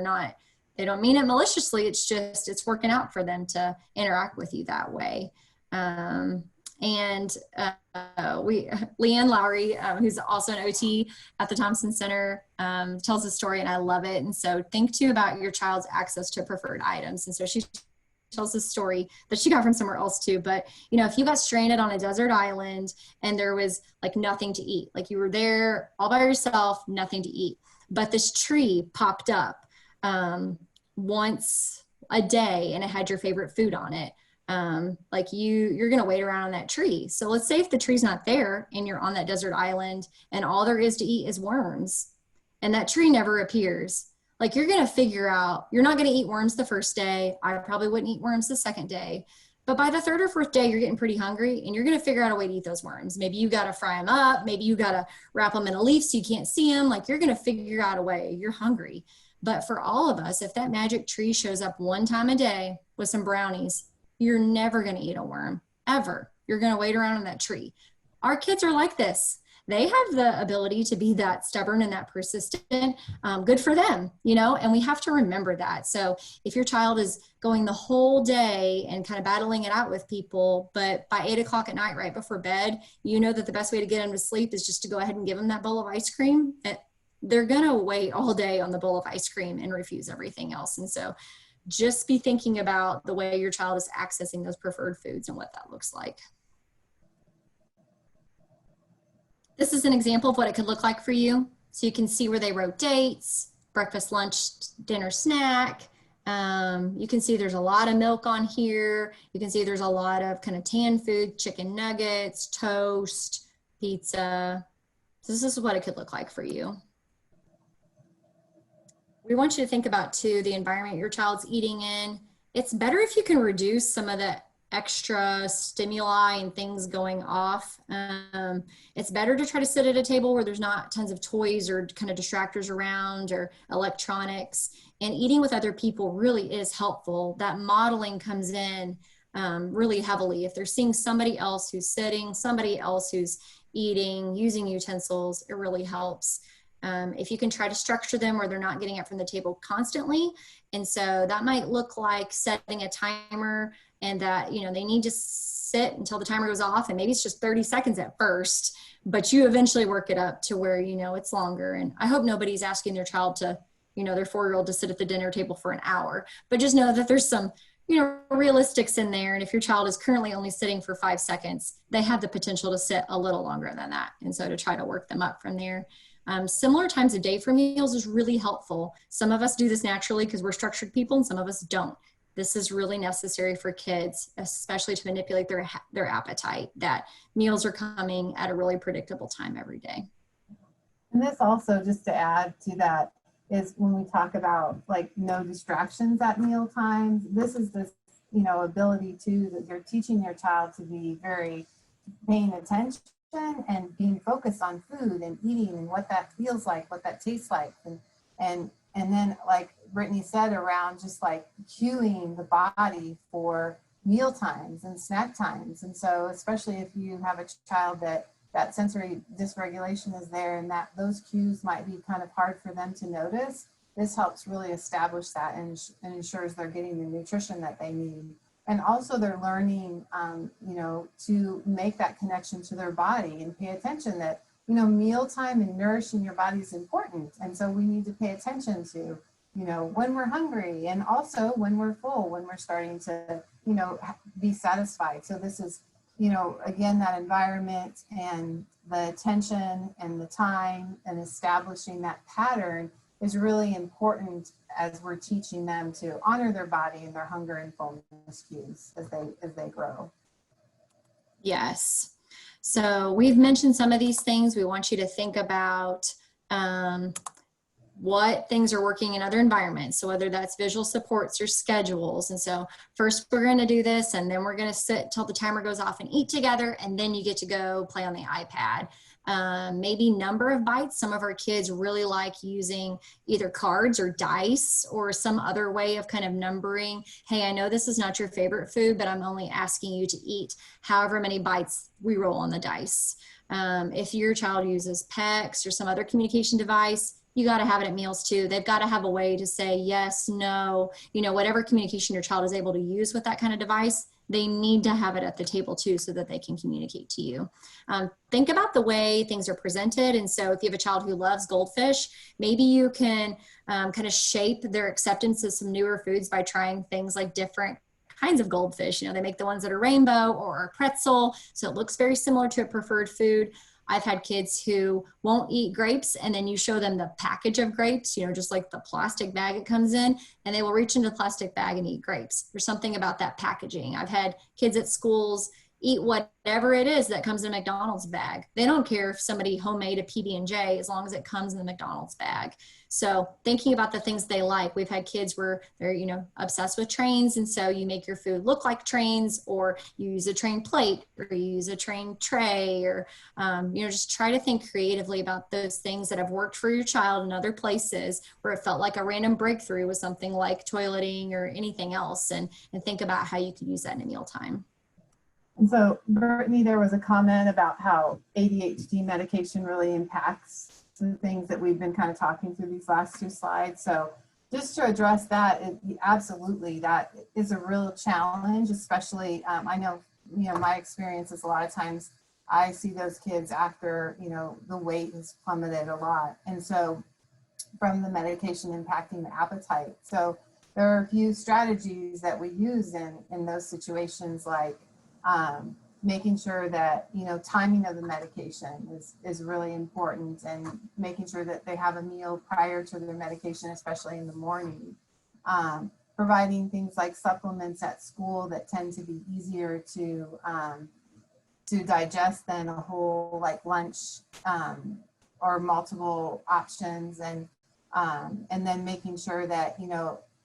they don't mean it maliciously. It's just, it's working out for them to interact with you that way. Leanne Lowry, who's also an OT at the Thompson Center, tells a story, and I love it. And so think too about your child's access to preferred items. And so she tells a story that she got from somewhere else too. But, if you got stranded on a desert island and there was like nothing to eat, like you were there all by yourself, nothing to eat, but this tree popped up once a day and it had your favorite food on it. Like you're going to wait around on that tree. So let's say if the tree's not there and you're on that desert island and all there is to eat is worms and that tree never appears, like you're going to figure out, you're not going to eat worms the first day. I probably wouldn't eat worms the second day, but by the third or fourth day, you're getting pretty hungry and you're going to figure out a way to eat those worms. Maybe you got to fry them up. Maybe you got to wrap them in a leaf so you can't see them. Like you're going to figure out a way. You're hungry. But for all of us, if that magic tree shows up one time a day with some brownies, you're never going to eat a worm, ever. You're going to wait around on that tree. Our kids are like this. They have the ability to be that stubborn and that persistent. Good for them, and we have to remember that. So if your child is going the whole day and kind of battling it out with people, but by 8 o'clock at night, right before bed, that the best way to get them to sleep is just to go ahead and give them that bowl of ice cream, they're going to wait all day on the bowl of ice cream and refuse everything else. And so just be thinking about the way your child is accessing those preferred foods and what that looks like. This is an example of what it could look like for you. So you can see where they wrote dates, breakfast, lunch, dinner, snack. You can see there's a lot of milk on here. You can see there's a lot of kind of canned food, chicken nuggets, toast, pizza. So this is what it could look like for you. We want you to think about too, the environment your child's eating in. It's better if you can reduce some of the extra stimuli and things going off. It's better to try to sit at a table where there's not tons of toys or kind of distractors around or electronics. And eating with other people really is helpful. That modeling comes in really heavily. If they're seeing somebody else who's sitting, somebody else who's eating, using utensils, it really helps. If you can try to structure them where they're not getting up from the table constantly. And so that might look like setting a timer and that, they need to sit until the timer goes off, and maybe it's just 30 seconds at first, but you eventually work it up to where, it's longer. And I hope nobody's asking their child to, their 4-year-old to sit at the dinner table for an hour, but just know that there's some realistics in there. And if your child is currently only sitting for 5 seconds, they have the potential to sit a little longer than that. And so to try to work them up from there. Similar times of day for meals is really helpful. Some of us do this naturally because we're structured people, and some of us don't. This is really necessary for kids, especially to manipulate their appetite, that meals are coming at a really predictable time every day. And this also, just to add to that, is when we talk about like no distractions at meal times, this is this, ability to, that you're teaching your child to be very paying attention and being focused on food and eating and what that feels like, what that tastes like. And then, like Brittney said, around just like cueing the body for meal times and snack times. And so, especially if you have a child that sensory dysregulation is there and that those cues might be kind of hard for them to notice, this helps really establish that and ensures they're getting the nutrition that they need. And also they're learning, to make that connection to their body and pay attention that, mealtime and nourishing your body is important. And so we need to pay attention to, when we're hungry and also when we're full, when we're starting to, be satisfied. So this is, again, that environment and the attention and the time and establishing that pattern is really important as we're teaching them to honor their body and their hunger and fullness cues as they grow. Yes. So we've mentioned some of these things. We want you to think about what things are working in other environments. So whether that's visual supports or schedules. And so first we're going to do this, and then we're going to sit till the timer goes off and eat together. And then you get to go play on the iPad. Maybe number of bites. Some of our kids really like using either cards or dice or some other way of kind of numbering. Hey, I know this is not your favorite food, but I'm only asking you to eat however many bites we roll on the dice. If your child uses PECs or some other communication device, you got to have it at meals too. They've got to have a way to say yes, no, whatever communication your child is able to use with that kind of device, they need to have it at the table too so that they can communicate to you. Think about the way things are presented. And so if you have a child who loves goldfish, maybe you can kind of shape their acceptance of some newer foods by trying things like different kinds of goldfish. They make the ones that are rainbow or a pretzel, so it looks very similar to a preferred food. I've had kids who won't eat grapes, and then you show them the package of grapes, just like the plastic bag it comes in, and they will reach into the plastic bag and eat grapes. There's something about that packaging. I've had kids at schools eat whatever it is that comes in a McDonald's bag. They don't care if somebody homemade a PB&J as long as it comes in the McDonald's bag. So thinking about the things they like. We've had kids where they're, obsessed with trains. And so you make your food look like trains, or you use a train plate, or you use a train tray, or, just try to think creatively about those things that have worked for your child in other places where it felt like a random breakthrough with something like toileting or anything else, and think about how you could use that in a mealtime. And so, Brittney, there was a comment about how ADHD medication really impacts the things that we've been kind of talking through these last two slides. So just to address that, absolutely, that is a real challenge, especially, I know, my experience is a lot of times I see those kids after, the weight has plummeted a lot. And so from the medication impacting the appetite. So there are a few strategies that we use in those situations, like making sure that, timing of the medication is really important, and making sure that they have a meal prior to their medication, especially in the morning. Providing things like supplements at school that tend to be easier to digest than a whole like lunch or multiple options, and then making sure that,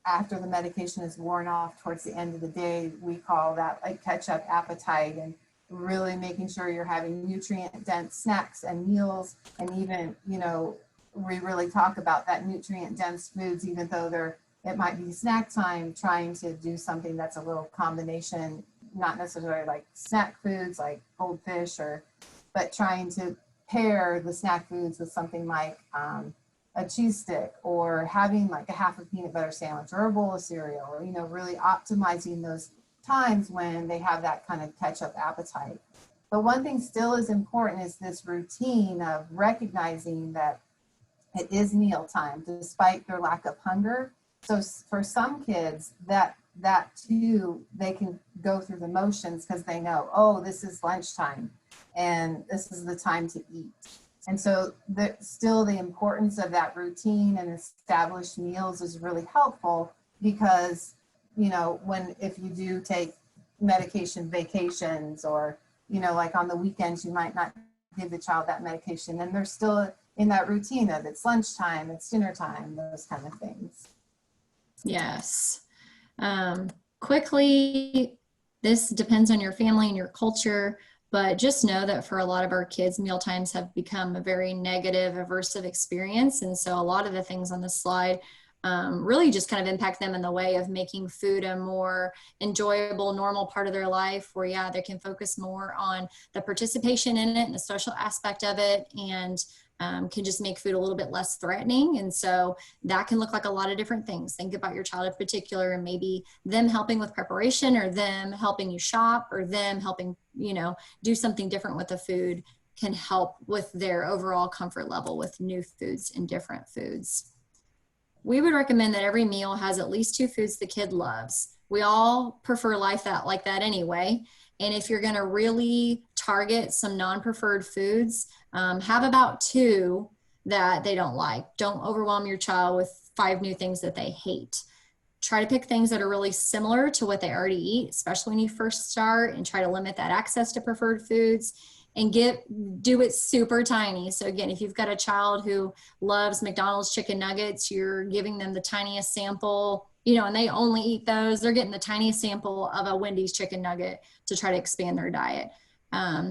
after the medication is worn off towards the end of the day, we call that like catch-up appetite, and really making sure you're having nutrient-dense snacks and meals. And even, we really talk about that nutrient-dense foods, even though it might be snack time, trying to do something that's a little combination, not necessarily like snack foods like goldfish, but trying to pair the snack foods with something like a cheese stick, or having like a half a peanut butter sandwich or a bowl of cereal, or, really optimizing those times when they have that kind of catch-up appetite. But one thing still is important is this routine of recognizing that it is mealtime despite their lack of hunger. So for some kids, that that too, they can go through the motions because they know, oh, this is lunchtime and this is the time to eat. And so still the importance of that routine and established meals is really helpful because, you know, if you do take medication vacations or, you know, like on the weekends, you might not give the child that medication and they're still in that routine of it's lunchtime, it's dinner time, those kind of things. Yes. Quickly, this depends on your family and your culture, but just know that for a lot of our kids, meal times have become a very negative, aversive experience. And so a lot of the things on the slide really just kind of impact them in the way of making food a more enjoyable, normal part of their life where, yeah, they can focus more on the participation in it and the social aspect of it and can just make food a little bit less threatening. And so that can look like a lot of different things. Think about your child in particular and maybe them helping with preparation or them helping you shop or them helping, you know, do something different with the food can help with their overall comfort level with new foods and different foods. We would recommend that every meal has at least 2 foods the kid loves. We all prefer life like that anyway. And if you're going to really target some non-preferred foods, have about 2 that they don't like. Don't overwhelm your child with 5 new things that they hate. Try to pick things that are really similar to what they already eat, especially when you first start, and try to limit that access to preferred foods and do it super tiny. So again, if you've got a child who loves McDonald's chicken nuggets, you're giving them the tiniest sample, you know, and they only eat those, they're getting the tiniest sample of a Wendy's chicken nugget to try to expand their diet.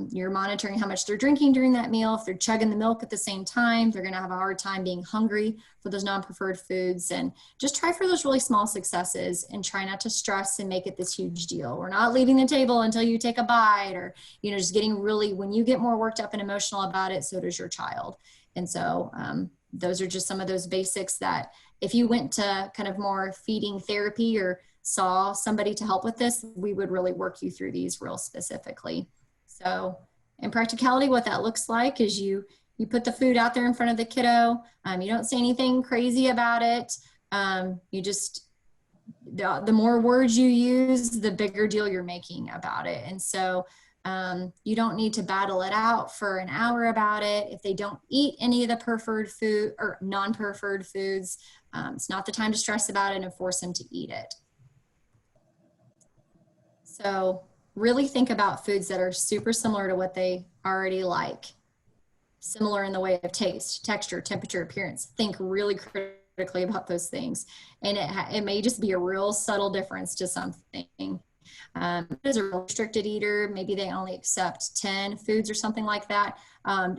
You're monitoring how much they're drinking during that meal. If they're chugging the milk at the same time, they're going to have a hard time being hungry for those non-preferred foods. And just try for those really small successes and try not to stress and make it this huge deal. We're not leaving the table until you take a bite or, you know, just getting really, when you get more worked up and emotional about it, so does your child. And so those are just some of those basics that if you went to kind of more feeding therapy or saw somebody to help with this, we would really work you through these real specifically. So in practicality, what that looks like is you put the food out there in front of the kiddo. You don't say anything crazy about it. You just, the more words you use, the bigger deal you're making about it. And so you don't need to battle it out for an hour about it. If they don't eat any of the preferred food or non-preferred foods, it's not the time to stress about it and force them to eat it. So really think about foods that are super similar to what they already like. Similar in the way of taste, texture, temperature, appearance. Think really critically about those things. And it may just be a real subtle difference to something. As a restricted eater, maybe they only accept 10 foods or something like that.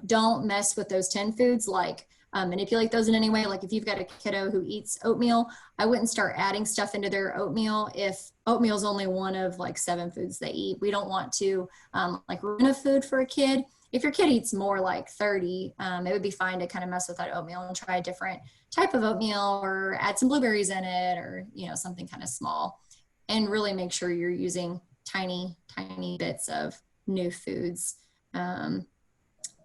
Don't mess with those 10 foods, like manipulate those in any way. Like if you've got a kiddo who eats oatmeal, I wouldn't start adding stuff into their oatmeal if oatmeal is only one of like 7 foods they eat. We don't want to like ruin a food for a kid. If your kid eats more like 30, it would be fine to kind of mess with that oatmeal and try a different type of oatmeal or add some blueberries in it or, you know, something kind of small. And really make sure you're using tiny, tiny bits of new foods.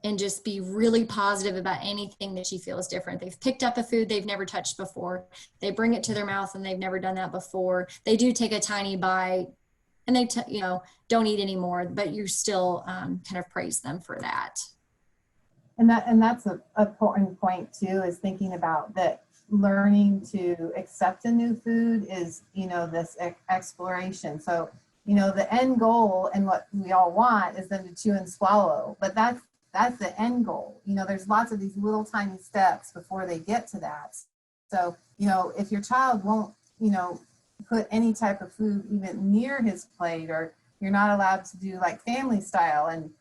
And just be really positive about anything that you feel is different. They've picked up a food they've never touched before. They bring it to their mouth and they've never done that before. They do take a tiny bite and they, you know, don't eat anymore, but you still kind of praise them for that. And that's an important point too, is thinking about that learning to accept a new food is, you know, this exploration. So, you know, the end goal and what we all want is them to chew and swallow, but that's the end goal. You know, there's lots of these little tiny steps before they get to that. So, you know, if your child won't, you know, put any type of food even near his plate, or you're not allowed to do like family style and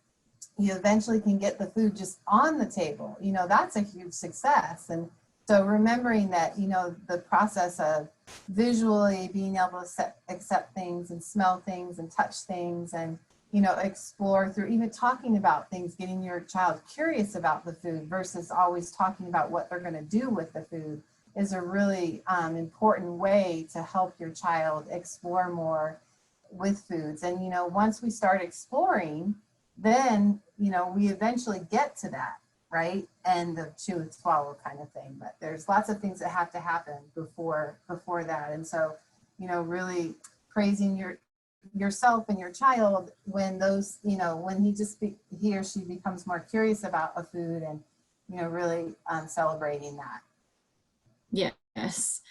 you eventually can get the food just on the table, you know, that's a huge success. And so remembering that, you know, the process of visually being able to accept things and smell things and touch things and, you know, explore through even talking about things, getting your child curious about the food versus always talking about what they're going to do with the food is a really important way to help your child explore more with foods. And, you know, once we start exploring, then, you know, we eventually get to that, right? And the chew and swallow kind of thing. But there's lots of things that have to happen before that. And so really praising yourself and your child when those, when he or she becomes more curious about a food, and, really celebrating that. Yes.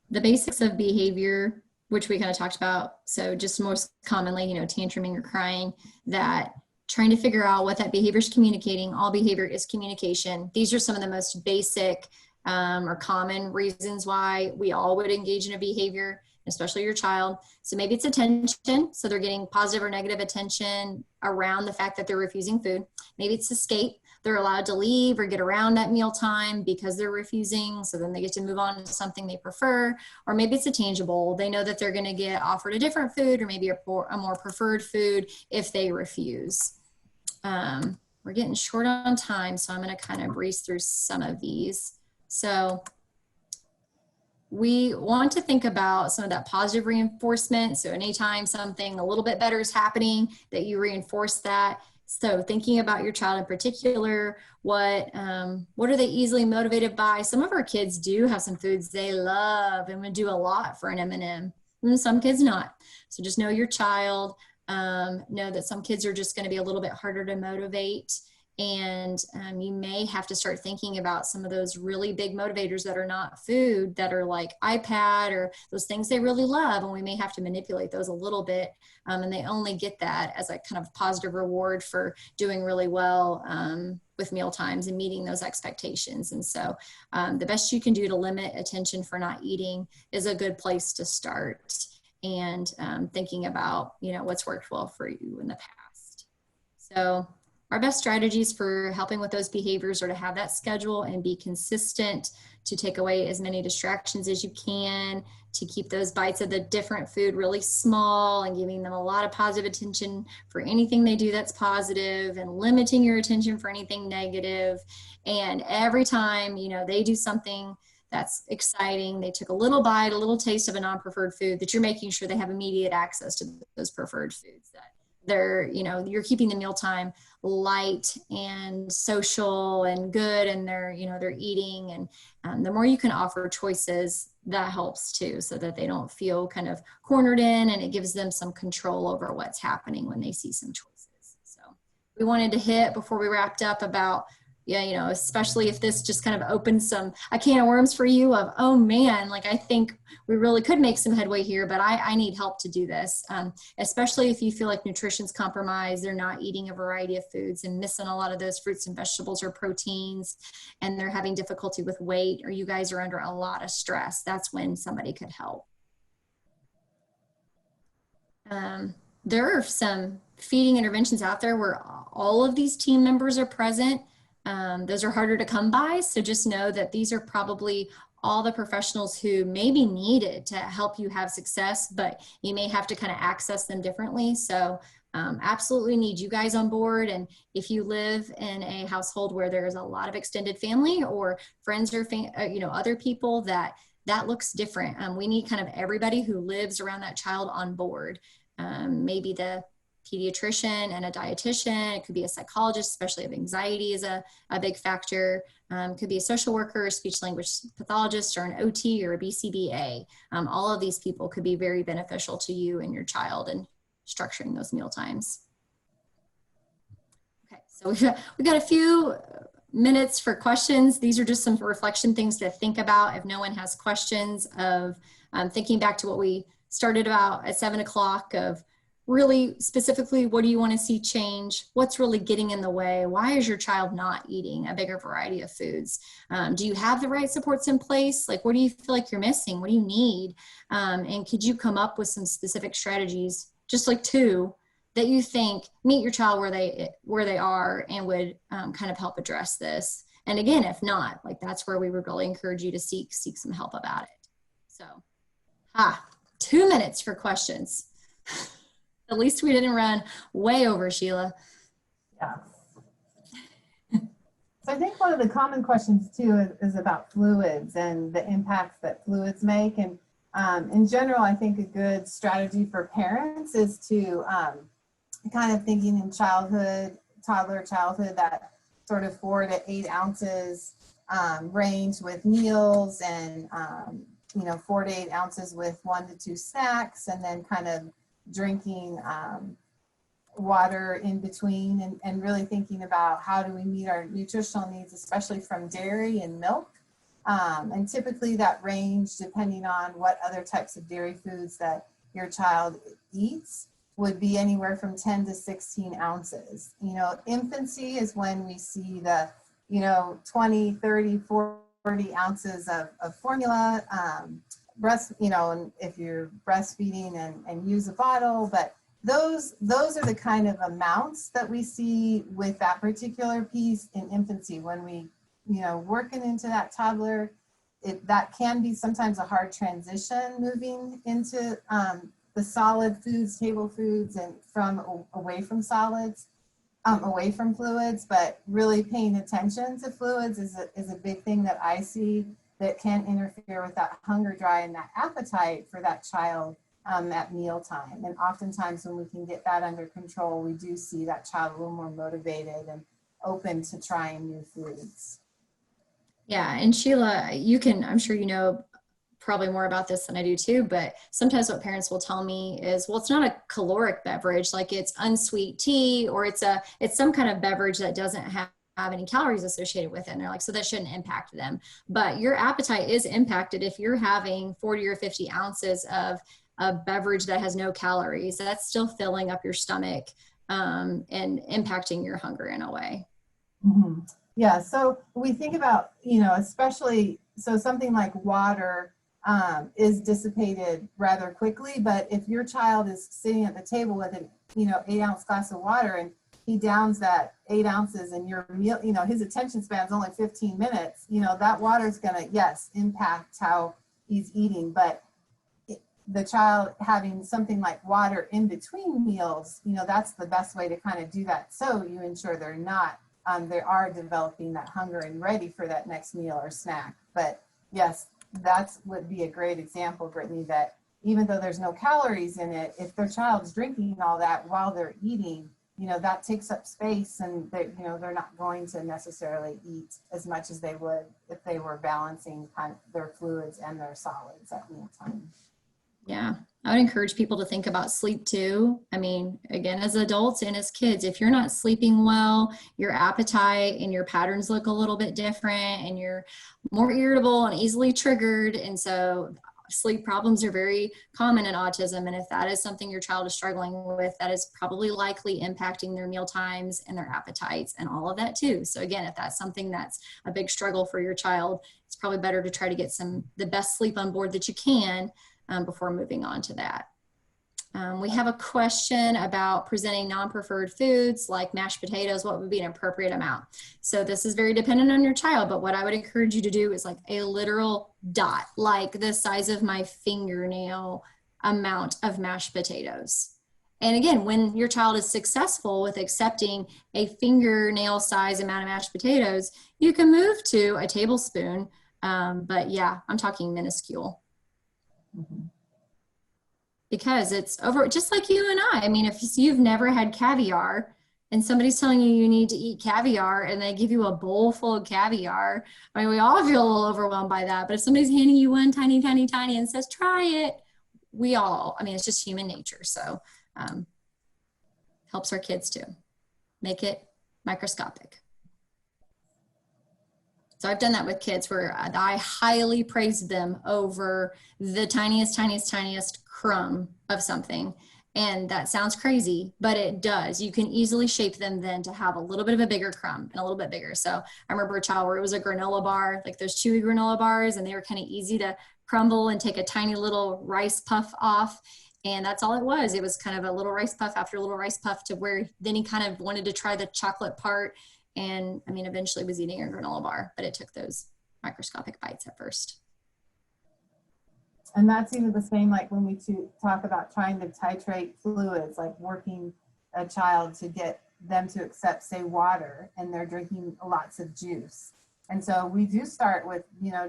The basics of behavior, which we kind of talked about. So just most commonly, tantruming or crying, that trying to figure out what that behavior is communicating. All behavior is communication. These are some of the most basic or common reasons why we all would engage in a behavior, especially your child. So maybe it's attention. So they're getting positive or negative attention around the fact that they're refusing food. Maybe it's escape. They're allowed to leave or get around at mealtime because they're refusing. So then they get to move on to something they prefer. Or maybe it's a tangible. They know that they're going to get offered a different food, or maybe a more preferred food if they refuse. We're getting short on time, so I'm going to kind of breeze through some of these. So we want to think about some of that positive reinforcement. So anytime something a little bit better is happening, that you reinforce that. So thinking about your child in particular, what are they easily motivated by? Some of our kids do have some foods they love and would do a lot for an M&M, and some kids not. So just know your child. Know that some kids are just going to be a little bit harder to motivate. And you may have to start thinking about some of those really big motivators that are not food, that are like iPad or those things they really love. And we may have to manipulate those a little bit. And they only get that as a kind of positive reward for doing really well with meal times and meeting those expectations. And so the best you can do to limit attention for not eating is a good place to start. And thinking about, what's worked well for you in the past. So our best strategies for helping with those behaviors are to have that schedule and be consistent, to take away as many distractions as you can, to keep those bites of the different food really small and giving them a lot of positive attention for anything they do that's positive, and limiting your attention for anything negative. And every time, they do something that's exciting, they took a little bite, a little taste of a non-preferred food, that you're making sure they have immediate access to those preferred foods, that they're, you're keeping the mealtime light and social and good, and they're eating. And the more you can offer choices, that helps too, so that they don't feel kind of cornered in, and it gives them some control over what's happening when they see some choices. So we wanted to hit before we wrapped up about, especially if this just kind of opens a can of worms for you of, oh man, like I think we really could make some headway here, but I need help to do this. Especially if you feel like nutrition's compromised, they're not eating a variety of foods and missing a lot of those fruits and vegetables or proteins, and they're having difficulty with weight, or you guys are under a lot of stress. That's when somebody could help. There are some feeding interventions out there where all of these team members are present. Those are harder to come by. So just know that these are probably all the professionals who may be needed to help you have success, but you may have to kind of access them differently. So absolutely need you guys on board. And if you live in a household where there's a lot of extended family or friends or other people, that looks different. We need kind of everybody who lives around that child on board. Maybe the pediatrician and a dietitian. It could be a psychologist, especially if anxiety is a big factor. Could be a social worker, a speech language pathologist, or an OT or a BCBA. All of these people could be very beneficial to you and your child in structuring those meal times. Okay, so we've got a few minutes for questions. These are just some reflection things to think about if no one has questions, of thinking back to what we started about at 7 o'clock, of really specifically, what do you want to see change? What's really getting in the way? Why is your child not eating a bigger variety of foods? Do you have the right supports in place? Like, what do you feel like you're missing? What do you need? And could you come up with some specific strategies, just like 2, that you think meet your child where they are and would kind of help address this? And again, if not, like, that's where we would really encourage you to seek some help about it. So, 2 minutes for questions. At least we didn't run way over, Sheila. Yeah. So I think one of the common questions too is about fluids and the impacts that fluids make. And in general, I think a good strategy for parents is to kind of thinking in toddler childhood, that sort of 4 to 8 ounces range with meals, and 4 to 8 ounces with 1 to 2 snacks, and then kind of drinking water in between, and really thinking about how do we meet our nutritional needs, especially from dairy and milk. And typically that range, depending on what other types of dairy foods that your child eats, would be anywhere from 10 to 16 ounces. Infancy is when we see the, 20, 30, 40 ounces of formula, and if you're breastfeeding and use a bottle, but those are the kind of amounts that we see with that particular piece in infancy. When we, working into that toddler, that can be sometimes a hard transition moving into the solid foods, table foods, and away from solids, away from fluids. But really paying attention to fluids is a big thing that I see that can interfere with that hunger drive and that appetite for that child at mealtime. And oftentimes when we can get that under control, we do see that child a little more motivated and open to trying new foods. Yeah, and Sheila, I'm sure you know probably more about this than I do too, but sometimes what parents will tell me is, well, it's not a caloric beverage, like it's unsweet tea, or it's some kind of beverage that doesn't have any calories associated with it. And they're like, so that shouldn't impact them. But your appetite is impacted if you're having 40 or 50 ounces of a beverage that has no calories. That's still filling up your stomach and impacting your hunger in a way. Mm-hmm. Yeah, so we think about, especially, so something like water is dissipated rather quickly, but if your child is sitting at the table with an, 8-ounce glass of water and he downs that 8 ounces and your meal, his attention span is only 15 minutes, that water is going to, yes, impact how he's eating. But the child having something like water in between meals, that's the best way to kind of do that. So you ensure they're not, they are developing that hunger and ready for that next meal or snack. But yes, would be a great example, Brittney, that even though there's no calories in it, if their child's drinking all that while they're eating, that takes up space, and they're not going to necessarily eat as much as they would if they were balancing kind of their fluids and their solids at mealtime. Yeah, I would encourage people to think about sleep too. I mean, again, as adults and as kids, if you're not sleeping well, your appetite and your patterns look a little bit different, and you're more irritable and easily triggered. And so sleep problems are very common in autism. And if that is something your child is struggling with, that is probably likely impacting their meal times and their appetites and all of that too. So again, if that's something that's a big struggle for your child, it's probably better to try to get the best sleep on board that you can before moving on to that. We have a question about presenting non-preferred foods like mashed potatoes. What would be an appropriate amount? So this is very dependent on your child, but what I would encourage you to do is like a literal dot, like the size of my fingernail amount of mashed potatoes. And again, when your child is successful with accepting a fingernail size amount of mashed potatoes, you can move to a tablespoon. But yeah, I'm talking minuscule. Mm-hmm. Because it's over, just like you and I mean, if you've never had caviar and somebody's telling you need to eat caviar and they give you a bowl full of caviar, I mean, we all feel a little overwhelmed by that. But if somebody's handing you one tiny, tiny, tiny and says, try it, it's just human nature. So helps our kids too. Make it microscopic. So I've done that with kids where I highly praise them over the tiniest, tiniest, tiniest crumb of something. And that sounds crazy, but it does. You can easily shape them then to have a little bit of a bigger crumb and a little bit bigger. So I remember a child where it was a granola bar, like those chewy granola bars, and they were kind of easy to crumble and take a tiny little rice puff off. And that's all it was. It was kind of a little rice puff after a little rice puff, to where then he kind of wanted to try the chocolate part. And I mean, eventually was eating a granola bar, but it took those microscopic bites at first. And that's even the same, like when we talk about trying to titrate fluids, like working a child to get them to accept, say, water, and they're drinking lots of juice. And so we do start with,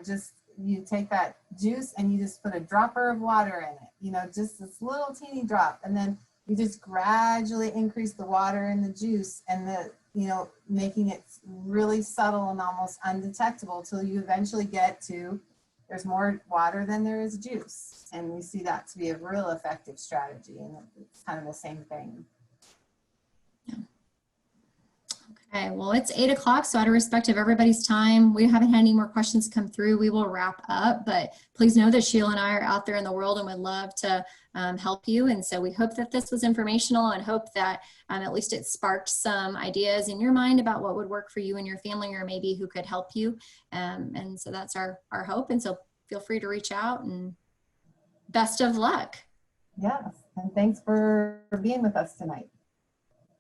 just you take that juice and you just put a dropper of water in it, just this little teeny drop. And then you just gradually increase the water in the juice, and making it really subtle and almost undetectable till you eventually get to there's more water than there is juice. And we see that to be a real effective strategy. And it's kind of the same thing. Okay, well, it's 8 o'clock, so out of respect of everybody's time, we haven't had any more questions come through. We will wrap up, but please know that Sheila and I are out there in the world and would love to help you. And so we hope that this was informational and hope that at least it sparked some ideas in your mind about what would work for you and your family, or maybe who could help you. And so that's our hope. And so feel free to reach out, and best of luck. Yes, and thanks for being with us tonight.